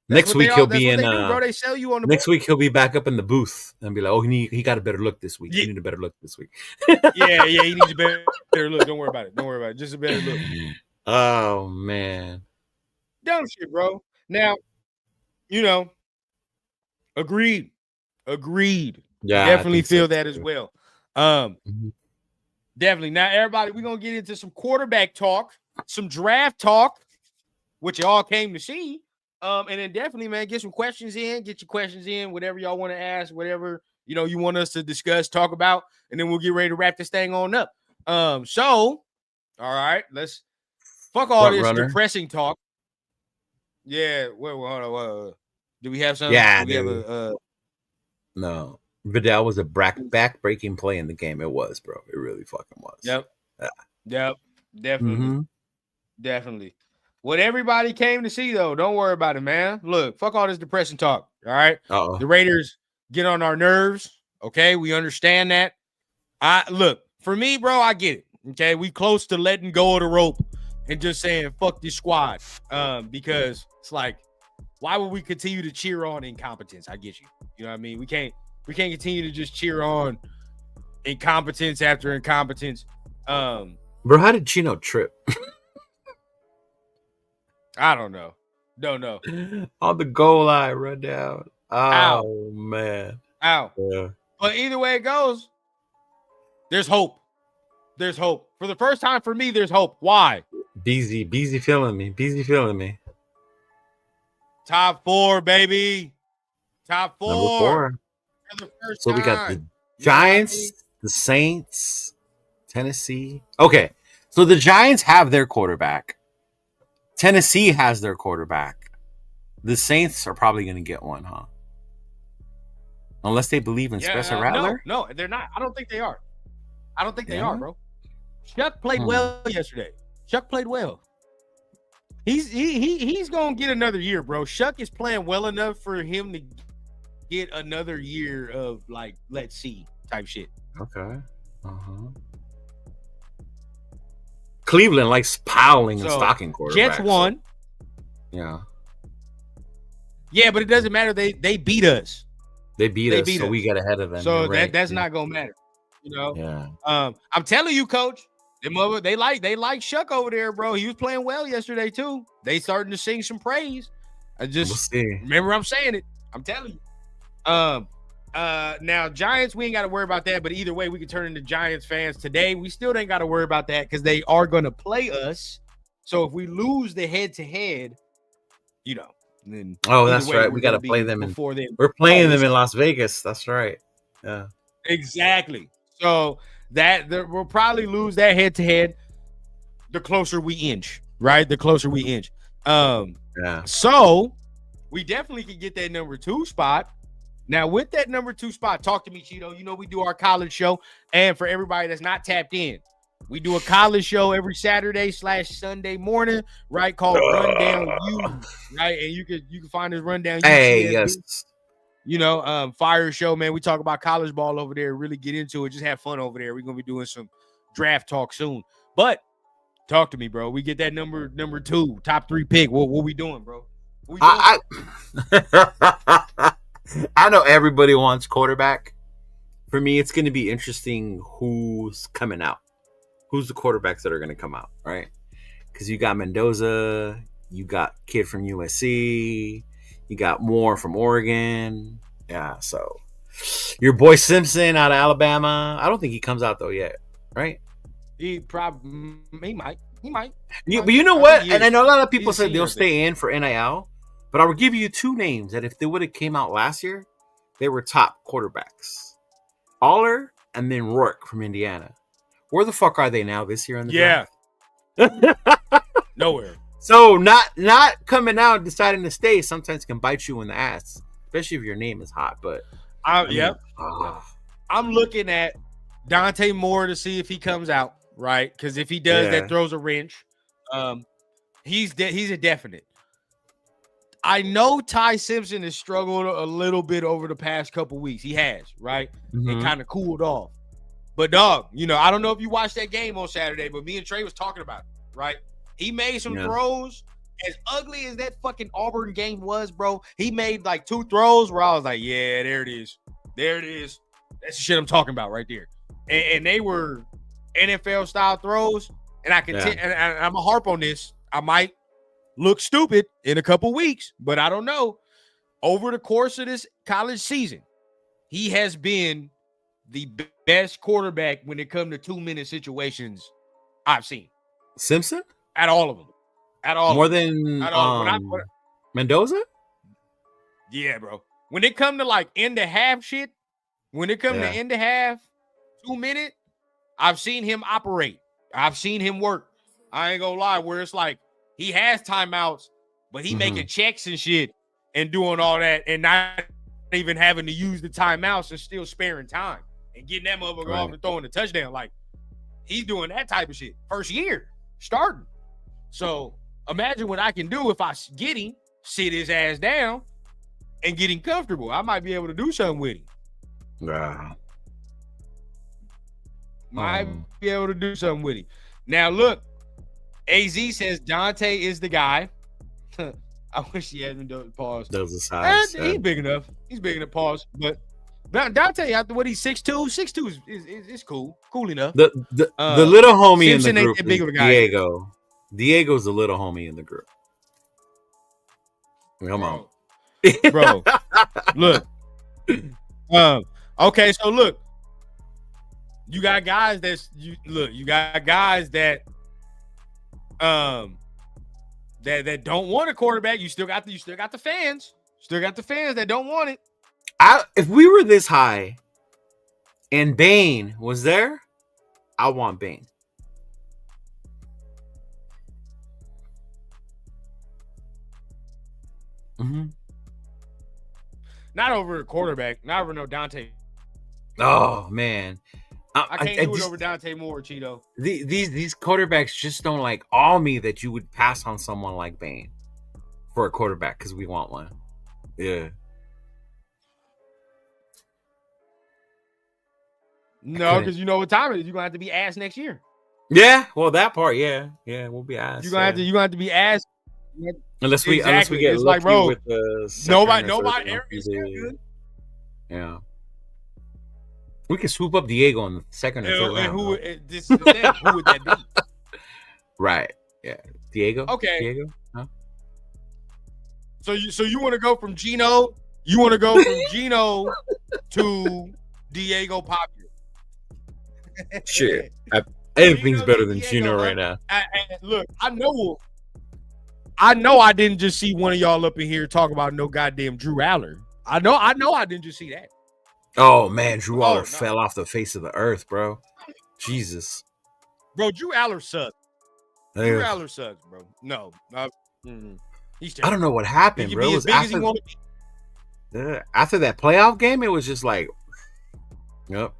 Next week he'll be in. Bro, they sell you on the next week he'll be back up in the booth and be like, "Oh, he got a better look this week. He need a better look this week." yeah, he needs a better look. Don't worry about it. Just a better look. Oh man, dumb shit, bro. Now, agreed. Yeah, definitely feel that as well. Definitely. Now, everybody, we're gonna get into some quarterback talk, some draft talk, which y'all came to see. And then definitely, man, get your questions in, whatever y'all want to ask, whatever you want us to discuss, talk about, and then we'll get ready to wrap this thing on up. So, all right, let's fuck all this depressing talk. Yeah, well, hold on. Do we have something? Yeah, do we have no. Vidal was a back-breaking play in the game. It was, bro. It really fucking was. Yep. Definitely. Definitely. What everybody came to see, though, don't worry about it, man. Look, fuck all this depressing talk, all right? The Raiders get on our nerves, okay? We understand that. Look, for me, bro, I get it, okay? We close to letting go of the rope and just saying, fuck this squad, because it's like, why would we continue to cheer on incompetence? I get you. You know what I mean? We can't continue to just cheer on incompetence after incompetence. Bro, how did Chino trip? I don't know. Don't know. On the goal line, run down. Oh, Ow. man. Ow. Yeah. But either way it goes, there's hope. There's hope. For the first time for me, there's hope. Why? Beezy feeling me. Beezy feeling me. Top 4, baby. Top 4. Number 4. For the first So time. we got the Giants, the Saints, Tennessee. Okay. So the Giants have their quarterback. Tennessee has their quarterback. The Saints are probably going to get one, huh? Unless they believe in Spencer Rattler? No, they're not. I don't think they are. I don't think they are, bro. Chuck played well yesterday. Chuck played well. He's gonna get another year, bro. Chuck is playing well enough for him to get another year of like, let's see type shit. Okay. Cleveland likes piling and stocking quarterbacks. Jets won. Yeah. Yeah, but it doesn't matter. They beat us. They beat us, so we got ahead of them. So that's not gonna matter. You know? Yeah. I'm telling you, coach. They like Chuck over there, bro. He was playing well yesterday too. They starting to sing some praise. I just remember I'm saying it. I'm telling you. Now Giants, we ain't got to worry about that. But either way, we can turn into Giants fans today. We still ain't got to worry about that because they are going to play us. So if we lose the head-to-head, you know, then that's right. We got to play them before them. We're playing them in Las Vegas. That's right. Yeah. Exactly. So we'll probably lose that head-to-head the closer we inch, right? The closer we inch. Yeah. So we definitely could get that number 2 spot. Now, with that number 2 spot, talk to me, Cheeto. You know we do our college show. And for everybody that's not tapped in, we do a college show every Saturday/Sunday morning, right? Called Rundown U, right? And you can find this Rundown U. Hey, yes. You know, fire show, man. We talk about college ball over there, really get into it, just have fun over there. We're gonna be doing some draft talk soon. But talk to me, bro. We get that number 2, top 3 pick. What we doing, bro? What we doing? I know everybody wants quarterback. For me, it's going to be interesting who's coming out. Who's the quarterbacks that are going to come out, right? Because you got Mendoza, you got kid from USC, you got Moore from Oregon. Yeah, so your boy Simpson out of Alabama. I don't think he comes out though yet, right? He might. But you know what? And I know a lot of people said they'll stay in for NIL. But I will give you 2 names that if they would have came out last year, they were top quarterbacks. Aller and then Rourke from Indiana. Where the fuck are they now this year in the draft? Nowhere. So not coming out and deciding to stay sometimes can bite you in the ass, especially if your name is hot. But I'm looking at Dante Moore to see if he comes out, right? Because if he does, that throws a wrench. He's a definite. I know Ty Simpson has struggled a little bit over the past couple weeks. He has, right? It kind of cooled off. But, dog, you know, I don't know if you watched that game on Saturday, but me and Trey was talking about it, right? He made some throws. As ugly as that fucking Auburn game was, bro, he made like 2 throws where I was like, yeah, there it is. There it is. That's the shit I'm talking about right there. And they were NFL-style throws. And I can and I'm going to harp on this. I might look stupid in a couple weeks, but I don't know. Over the course of this college season, he has been the best quarterback when it comes to 2-minute situations I've seen. Simpson? At all of them. At all. More than Mendoza? Yeah, bro. When it come to like end of half shit, when it come to end of half, 2-minute, I've seen him operate. I've seen him work. I ain't gonna lie, where it's like he has timeouts, but he making checks and shit and doing all that and not even having to use the timeouts and still sparing time and getting that motherfucker off and throwing the touchdown. Like, he's doing that type of shit. First year, starting. So imagine what I can do if I get him, sit his ass down, and get him comfortable. I might be able to do something with him. Might be able to do something with him. Now, look, AZ says Dante is the guy. I wish he hadn't done pause. Those are sides. He's big enough. He's big enough. Pause. But Dante, after what he's 6'2", 6'2" is cool enough. The little homie Simpson in the group ain't that big of a guy. Diego. Diego's the little homie in the group. Come on, bro. Look. Okay, so look. You got guys you got guys that that don't want a quarterback. You still got the fans. Still got the fans that don't want it. If we were this high and Bane was there, I want Bane. Mm-hmm. Not over a quarterback. Not over no Dante. Oh man, I can't do it over Dante Moore, Cheeto. These quarterbacks just don't like awe me that you would pass on someone like Bane for a quarterback because we want one. Yeah. No, because you know what time it is. You're gonna have to be asked next year. Yeah, well, that part, yeah, we'll be asked. You're gonna have to be asked. Unless we get it's lucky like, bro, with the nobody. Good. Yeah. We can swoop up Diego in the second or third round. Who would that be? Right. Yeah. Diego. Okay. Diego. Huh? So you want to go from Gino? You want to go from Gino to Diego Popular? Shit. Anything's better than Gino right now. Look, I know I didn't just see one of y'all up in here talk about no goddamn Drew Aller. I know I didn't just see that. Oh man, Drew Aller fell off the face of the earth, bro. Jesus. Bro, Drew Aller sucks. Drew Aller sucks, bro. No. He's terrible. I don't know what happened, bro. It was after that playoff game, it was just like, yep.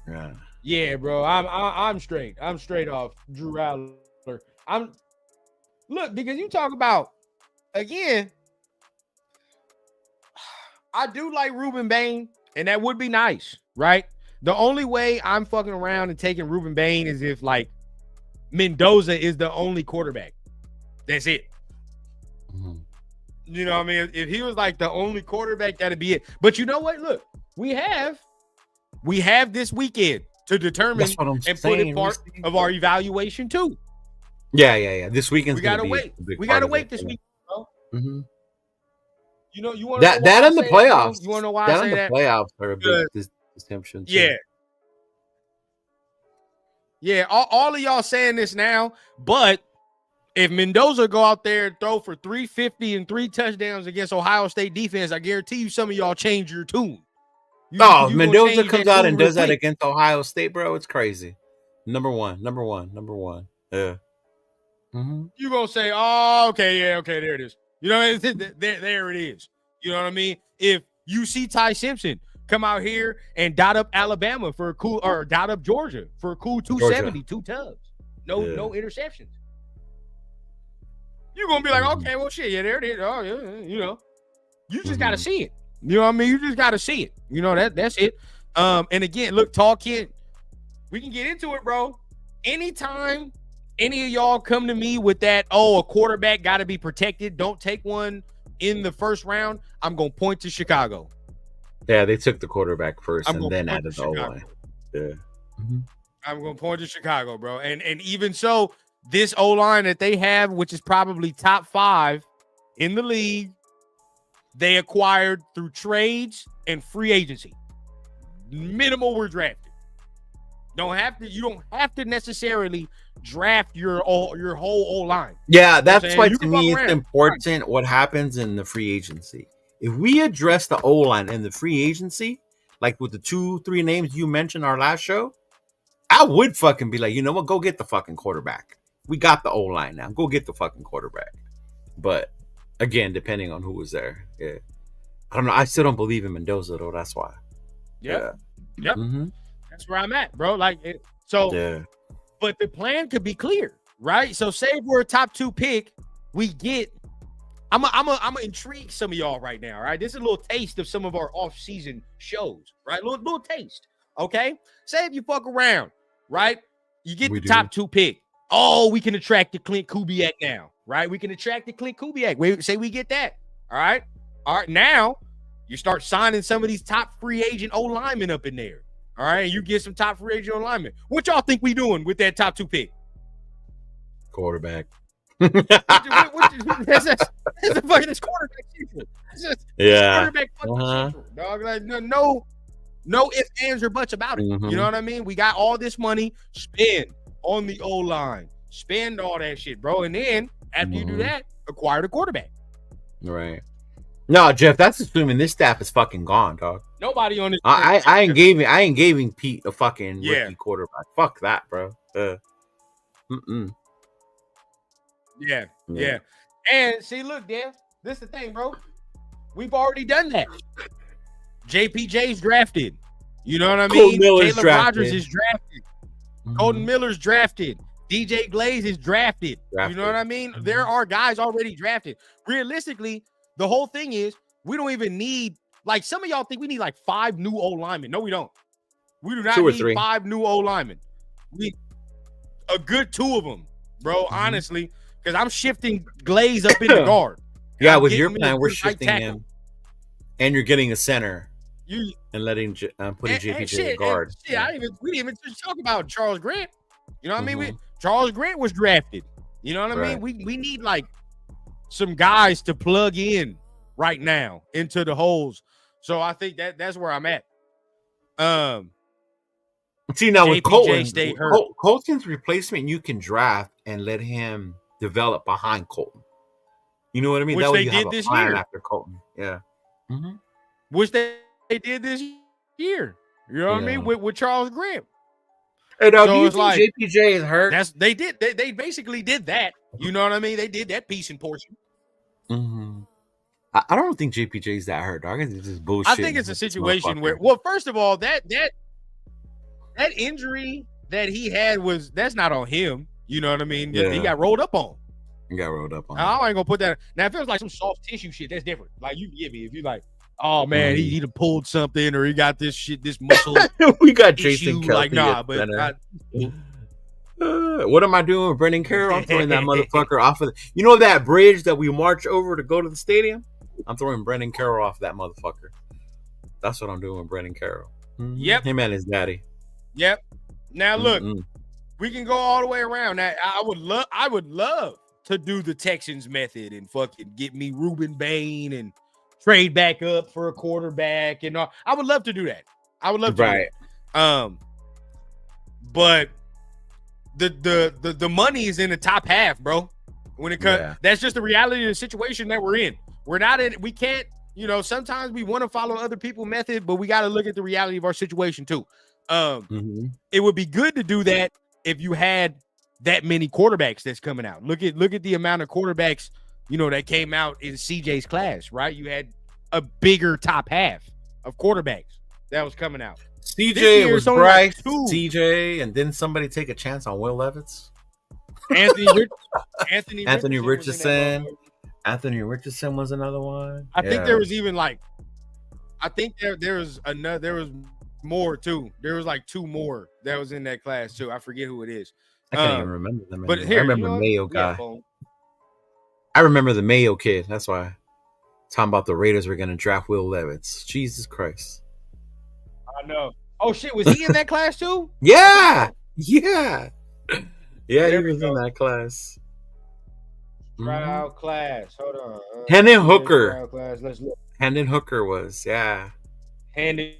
Yeah. Yeah, bro. I'm straight. I'm straight off Drew Aller. Look, because you talk about, again, I do like Ruben Bain, and that would be nice, right? The only way I'm fucking around and taking Ruben Bain is if, like, Mendoza is the only quarterback. That's it. Mm-hmm. You know what I mean? If he was, like, the only quarterback, that'd be it. But you know what? Look, we have this weekend to determine and put it part of our evaluation, too. Yeah. This weekend we gotta wait. We gotta wait this week, bro. Mm-hmm. You know, you want that in the playoffs. That, you want to know why I say that? Playoffs are a big distinction. Yeah. Yeah, all of y'all saying this now, but if Mendoza go out there and throw for 350 and 3 touchdowns against Ohio State defense, I guarantee you some of y'all change your tune. If Mendoza comes out and does that against Ohio State, bro, it's crazy. Number one. Yeah. Mm-hmm. You gonna say, "Oh, okay, yeah, okay, there it is." You know, there it is. You know what I mean? If you see Ty Simpson come out here and dot up Alabama for a cool, or dot up Georgia for a cool 270, 2 tubs, no interceptions, you're gonna be like, "Okay, well, shit, yeah, there it is." Oh, yeah, you know, you just gotta see it. You know what I mean? You just gotta see it. You know that's it. And again, look, Tall Kid, we can get into it, bro. Anytime any of y'all come to me with that, a quarterback got to be protected, don't take one in the first round, I'm going to point to Chicago. Yeah, they took the quarterback first and then added the O-line. Yeah. Mm-hmm. I'm going to point to Chicago, bro. And even so, this O-line that they have, which is probably top 5 in the league, they acquired through trades and free agency. Minimal were drafted. You don't have to necessarily draft your whole O-line. Yeah, that's why to me it's important what happens in the free agency. If we address the O-line in the free agency, like with the 2-3 names you mentioned our last show, I would fucking be like, you know what, go get the fucking quarterback. We got the O-line now. Go get the fucking quarterback. But again, depending on who was there. Yeah. I don't know. I still don't believe in Mendoza though. That's why. Yep. Mm-hmm. That's where I'm at, bro. Like, but the plan could be clear, right? So say if we're a top 2 pick, we get, I'm gonna intrigue some of y'all right now, right? This is a little taste of some of our off-season shows, right? Little taste, okay? Say if you fuck around, right? You get the top 2 pick. Oh, we can attract the Clint Kubiak now, right? We can attract the Clint Kubiak. Say we get that, all right? All right, now You start signing some of these top free agent O linemen up in there. All right, you get some top free agent O linemen. What y'all think we doing with that top 2 pick? Quarterback. That's the fucking quarterback central. Yeah. Quarterback fucking central, dog. Like, no ifs, ands, or buts about it. You know what I mean? We got all this money, spend on the O line, spend all that shit, bro. And then after you do that, acquire the quarterback. Right. No, Jeff, that's assuming this staff is fucking gone, dog. Nobody on this. I ain't giving Pete a fucking rookie quarterback. Fuck that, bro. Yeah. And see, look, Dev, this is the thing, bro. We've already done that. JPJ's drafted. You know what I mean? Caleb Rogers is drafted. Colton Miller's drafted. DJ Glaze is drafted. You know what I mean? There are guys already drafted. Realistically, the whole thing is we don't even need, like, some of y'all think we need like 5 new O linemen. No, we don't. We do not need 5 new O linemen. We need a good 2 of them, bro, honestly, because I'm shifting Glaze up in the guard. Yeah, with your plan, we're shifting him. And you're getting a center. And letting putting JPJ in guard. We didn't even just talk about Charles Grant. You know what I mean? Charles Grant was drafted. You know what I mean? We need like some guys to plug in right now into the holes. So I think that's where I'm at. See, now with Colton's replacement, you can draft and let him develop behind Colton. You know what I mean? Which that way they you did have a this plan year. After Colton. Yeah. Which they did this year. You know what I mean? With Charles Grant. Hey, now, do you think JPJ is hurt? They did. They basically did that. You know what I mean? They did that piece and portion. I don't think JPJ is that hurt, dog. It's just bullshit. I think it's a situation where, well, first of all, that injury that he had that's not on him. You know what I mean? Yeah. He got rolled up on. I ain't gonna put that. Now, if it was like some soft tissue shit, that's different. Like, you can get me if you like, oh man, he done pulled something or he got this shit, this muscle. We got Jason Kelce. Like, nah, but what am I doing with Brendan Carroll? I'm throwing that motherfucker off of you know that bridge that we march over to go to the stadium? I'm throwing Brendan Carroll off that motherfucker. That's what I'm doing with Brendan Carroll. Yep. Him and his daddy. Yep. Now look, we can go all the way around. Now, I would love to do the Texans method and fucking get me Ruben Bain and trade back up for a quarterback and all. I would love to do that. I would love to do that. But the money is in the top half, bro. When it comes, that's just the reality of the situation that we're in. We're not in. We can't. You know, sometimes we want to follow other people's method, but we got to look at the reality of our situation too. It would be good to do that if you had that many quarterbacks that's coming out. Look at the amount of quarterbacks, you know, that came out in CJ's class, right? You had a bigger top half of quarterbacks that was coming out. CJ was Bryce, like CJ, and didn't somebody take a chance on Will Levis? Anthony Richardson. Anthony Richardson was another one. I think there was even like, I think there was more too. There was like 2 more that was in that class too. I forget who it is. I can't even remember them. But here, I remember Mayo guy. I remember the Mayo kid. That's why. Talking about the Raiders were going to draft Will Levis. Jesus Christ. I know. Oh shit, was he in that class too? Yeah. He was in that class. Trial class. Hold on. Hendon Hooker. Trial class. Let's look. Hendon Hooker was, Hendon.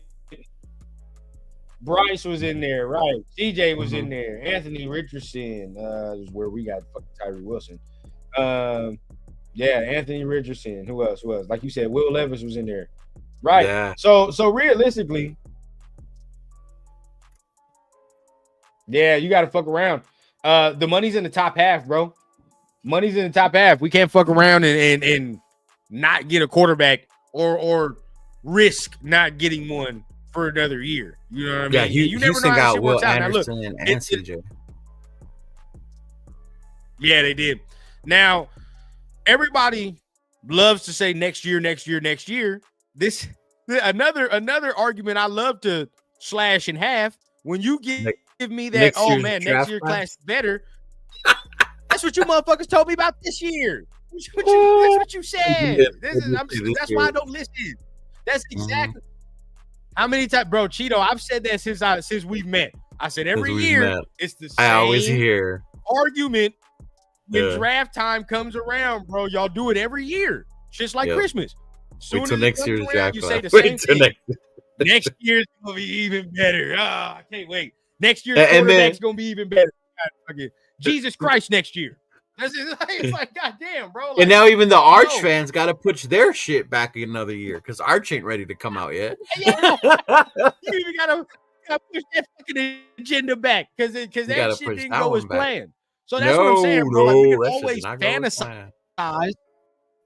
Bryce was in there, right? CJ was in there. Anthony Richardson is where we got fucking Tyree Wilson. Anthony Richardson. Who else? Like you said, Will Levis was in there, right? Yeah. So realistically, you got to fuck around. The money's in the top half, bro. Money's in the top half. We can't fuck around and not get a quarterback or risk not getting one for another year. You know what I mean? Yeah, you never Houston know how got Will Anderson and CJ. Yeah, they did. Now, everybody loves to say next year. This another argument I love to slash in half. When you give me that, next year class is better. That's what you motherfuckers told me about this year. That's what you said. That's why I don't listen. That's exactly how many times, bro. Cheeto, I've said that since we've met. I said every year it's the same. I always hear argument when draft time comes around, bro. Y'all do it every year, just like Christmas. Wait till next year's draft. You say the same thing. Next year's gonna be even better. I can't wait. Next year's quarterback's gonna be even better. Jesus Christ, next year. It's like, goddamn, bro. Like, and now even the Arch fans got to push their shit back another year because Arch ain't ready to come out yet. You even gotta push that fucking agenda back because that shit didn't go as planned. So that's what I'm saying, bro. Like, we can always fantasize.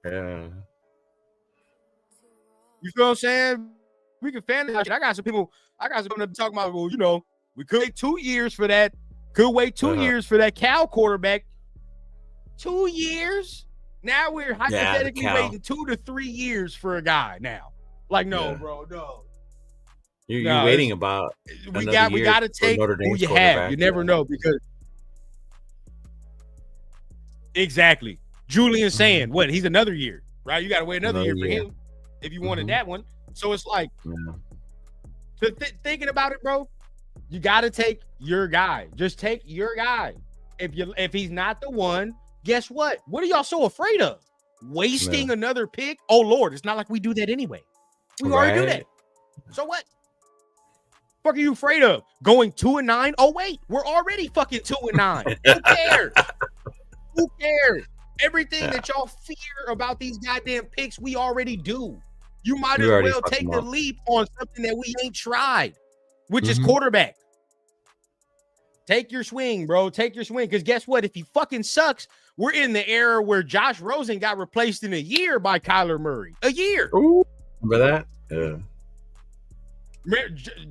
Yeah. You feel what I'm saying? We can fantasize. I got some people talking about, well, you know, we could wait 2 years for that. Could wait 2 years for that Cal quarterback. 2 years? Now we're hypothetically waiting 2 to 3 years for a guy now. Like, no, bro, no. You're waiting about we got to take who you have. You never know because exactly. Julian saying what? He's another year, right? You got to wait another year for him if you wanted that one. So it's like thinking about it, bro. You got to take your guy. Just take your guy. If he's not the one, guess what? What are y'all so afraid of? Wasting another pick? Oh Lord, it's not like we do that anyway. We already do that. So what? Fuck are you afraid of? Going 2-9? Oh wait, we're already fucking 2-9. Who cares? Who cares? Everything that y'all fear about these goddamn picks, we already do. You might as well take the leap on something that we ain't tried, which is quarterback. Take your swing, bro. Take your swing. Because guess what? If he fucking sucks, we're in the era where Josh Rosen got replaced in a year by Kyler Murray. A year. Ooh, remember that? Yeah.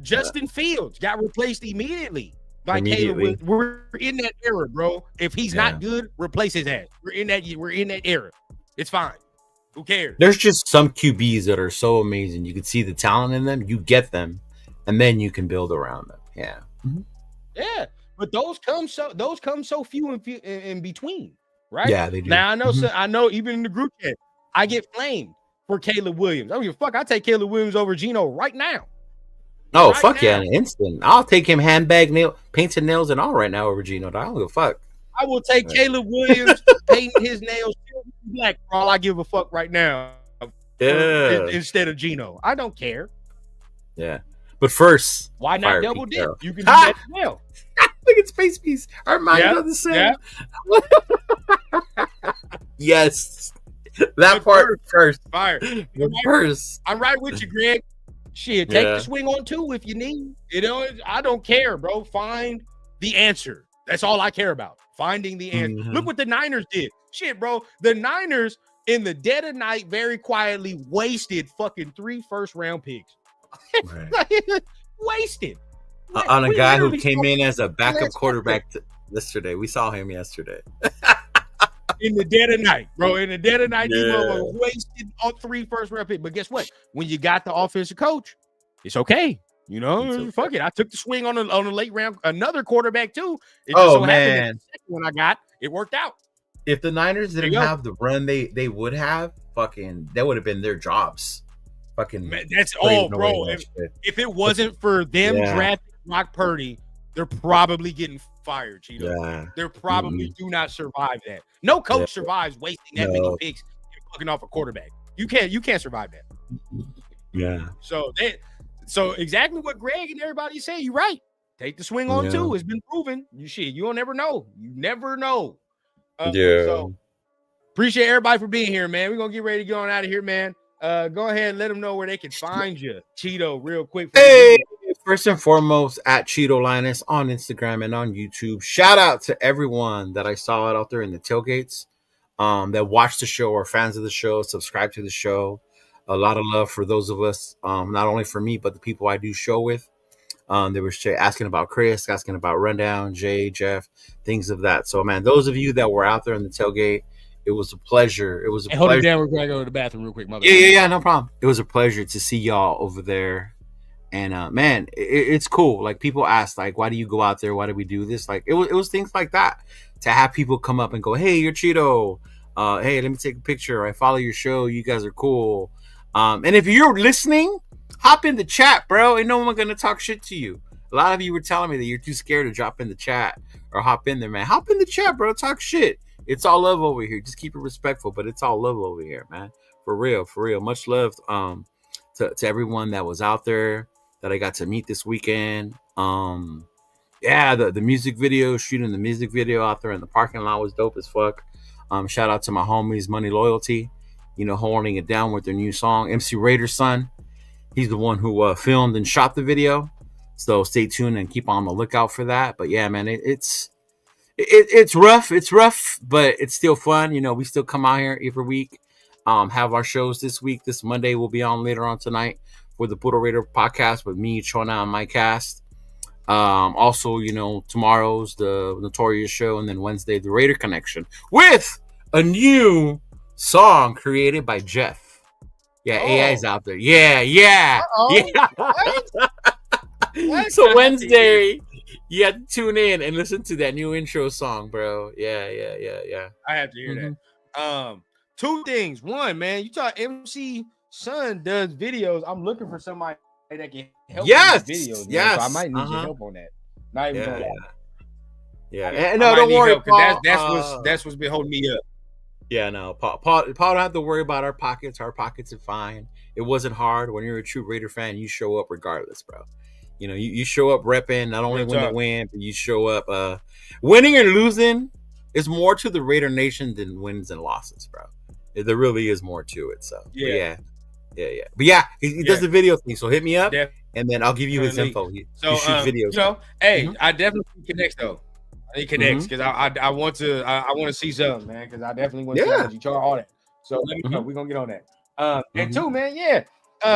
Justin Fields got replaced immediately by Caleb. We're in that era, bro. If he's not good, replace his ass. We're in that era. It's fine. Who cares? There's just some QBs that are so amazing. You can see the talent in them. You get them, and then you can build around them. Yeah. Yeah. But those come so few in between, right? Yeah, they do. Now I know even in the group chat, I get flamed for Caleb Williams. I don't give a fuck. I take Caleb Williams over Geno right now. Oh, right fuck now. Yeah, in an instant. I'll take him painted nails and all right now over Geno. I don't give a fuck. I will take Caleb Williams painting his nails black for all I give a fuck right now. Instead of Geno. I don't care. Yeah. But first, why not double dip? You can do that as well. Look at Space Piece. Our minds are the same. Yeah. Yes. That part first. Fire. First. I'm right with you, Greg. Shit, take the swing on 2 if you need. You know, I don't care, bro. Find the answer. That's all I care about. Finding the answer. Look what the Niners did. Shit, bro. The Niners, in the dead of night, very quietly wasted fucking 3 first-round picks. Wasted. On a guy who came in as a backup quarterback yesterday. We saw him yesterday. In the dead of night, bro. In the dead of night, these motherfuckers wasted all 3 first-round picks. But guess what? When you got the offensive coach, it's okay. You know, fuck it. I took the swing on a late round, another quarterback too. It just happened the second one I got, it worked out. If the Niners didn't have the run they would have, fucking, that would have been their jobs. Fucking, man, that's all, bro. If it wasn't for them drafting Brock Purdy, they're probably getting fired, Cheeto. Yeah. They're probably do not survive that. No coach survives wasting that many picks and fucking off a quarterback. You can't survive that. Yeah. So exactly what Greg and everybody say. You're right. Take the swing on 2. It's been proven. You'll never know. You never know. So appreciate everybody for being here, man. We're gonna get ready to get on out of here, man. Go ahead and let them know where they can find you, Cheeto, real quick. Hey, first and foremost, at Cheeto Linus on Instagram and on YouTube. Shout out to everyone that I saw out there in the tailgates, that watched the show, or fans of the show, subscribe to the show. A lot of love for those of us, not only for me, but the people I do show with. They were asking about Chris, asking about Rundown, Jay, Jeff, things of that. So, man, those of you that were out there in the tailgate, it was a pleasure. It was a pleasure. Hold it down real quick. I go to the bathroom real quick. Yeah, no problem. It was a pleasure to see y'all over there. And, man, it's cool. Like, people ask, like, why do you go out there? Why do we do this? Like, it was things like that. To have people come up and go, hey, you're Cheeto. Hey, let me take a picture. I follow your show. You guys are cool. And if you're listening, hop in the chat, bro. Ain't no one gonna talk shit to you. A lot of you were telling me that you're too scared to drop in the chat or hop in there, man. Hop in the chat, bro. Talk shit. It's all love over here. Just keep it respectful, but it's all love over here, man. For real, for real. Much love to everyone that was out there that I got to meet this weekend. Yeah, the music video, shooting the music video out there in the parking lot was dope as fuck. Shout out to my homies, Money Loyalty, holding it down with their new song. MC Raider's son, he's the one who filmed and shot the video. So stay tuned and keep on the lookout for that. But yeah, man, it's rough. It's rough, but it's still fun. We still come out here every week. Have our shows this week. This Monday we'll be on later on tonight for the Puro Raider podcast with me, Chona, and my cast. Also, tomorrow's the Notorious show, and then Wednesday the Raider Connection with a new song created by Jeff. Yeah, AI's out there. Yeah. What? So Wednesday, you have to tune in and listen to that new intro song, bro. Yeah. I have to hear that. Two things. One, man, you talk MC Son does videos. I'm looking for somebody that can help with videos. Yes. So I might need your help on that. Not even on that. Yeah. And no, don't worry, Paul. That's what's been holding me up. Yeah, no, Paul don't have to worry about our pockets. Our pockets are fine. It wasn't hard. When you're a true Raider fan, you show up regardless, bro. You show up repping, not only when to win, but you show up winning or losing is more to the Raider Nation than wins and losses, bro. There really is more to it. So yeah. But yeah, he does the video thing. So hit me up, and then I'll give you his info. He shoots videos. Hey, I definitely connect though. He connects because I want to see something, man. Because I definitely want to see how much you charge, all that. So let me know. We're gonna get on that. And two, man,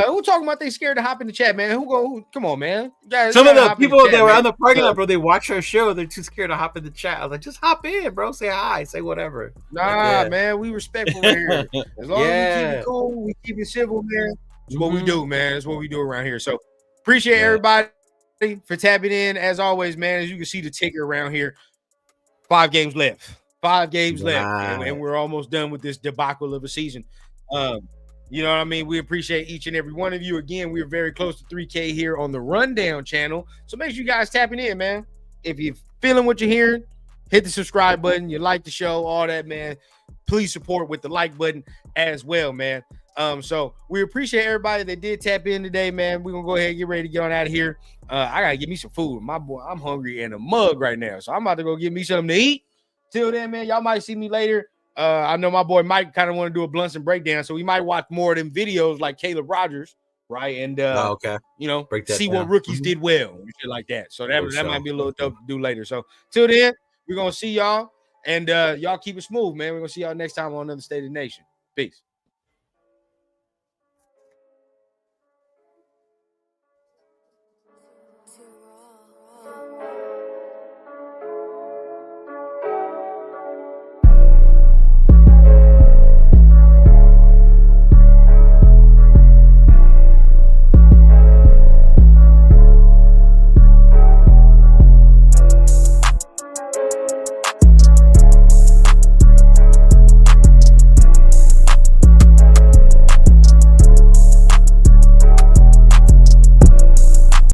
who talking about they scared to hop in the chat, man? Who come on, man? Some of the people that were on the parking lot, bro, they watch our show. They're too scared to hop in the chat. I was like, just hop in, bro. Say hi, say whatever. Nah, man, we respectful here. As long as we keep it cool, we keep it civil, man. That's what we do, man. That's what we do around here. So appreciate everybody for tapping in. As always, man, as you can see the ticker around here, 5 games left. 5 games left, and we're almost done with this debacle of a season. You know what I mean? We appreciate each and every one of you. Again, we're very close to 3K here on the Rundown channel. So make sure you guys tapping in, man. If you're feeling what you're hearing, hit the subscribe button. You like the show, all that, man. Please support with the like button as well, man. So we appreciate everybody that did tap in today, man. We're going to go ahead and get ready to get on out of here. I got to get me some food. My boy, I'm hungry in a mug right now. So I'm about to go get me something to eat. Till then, man, y'all might see me later. I know my boy Mike kind of want to do a blunts and breakdown, so we might watch more of them videos like Caleb Rogers, right? And see what rookies did well and shit like that. So that might be a little dope to do later. So till then, we're gonna see y'all, and y'all keep it smooth, man. We're gonna see y'all next time on another State of the Nation. Peace.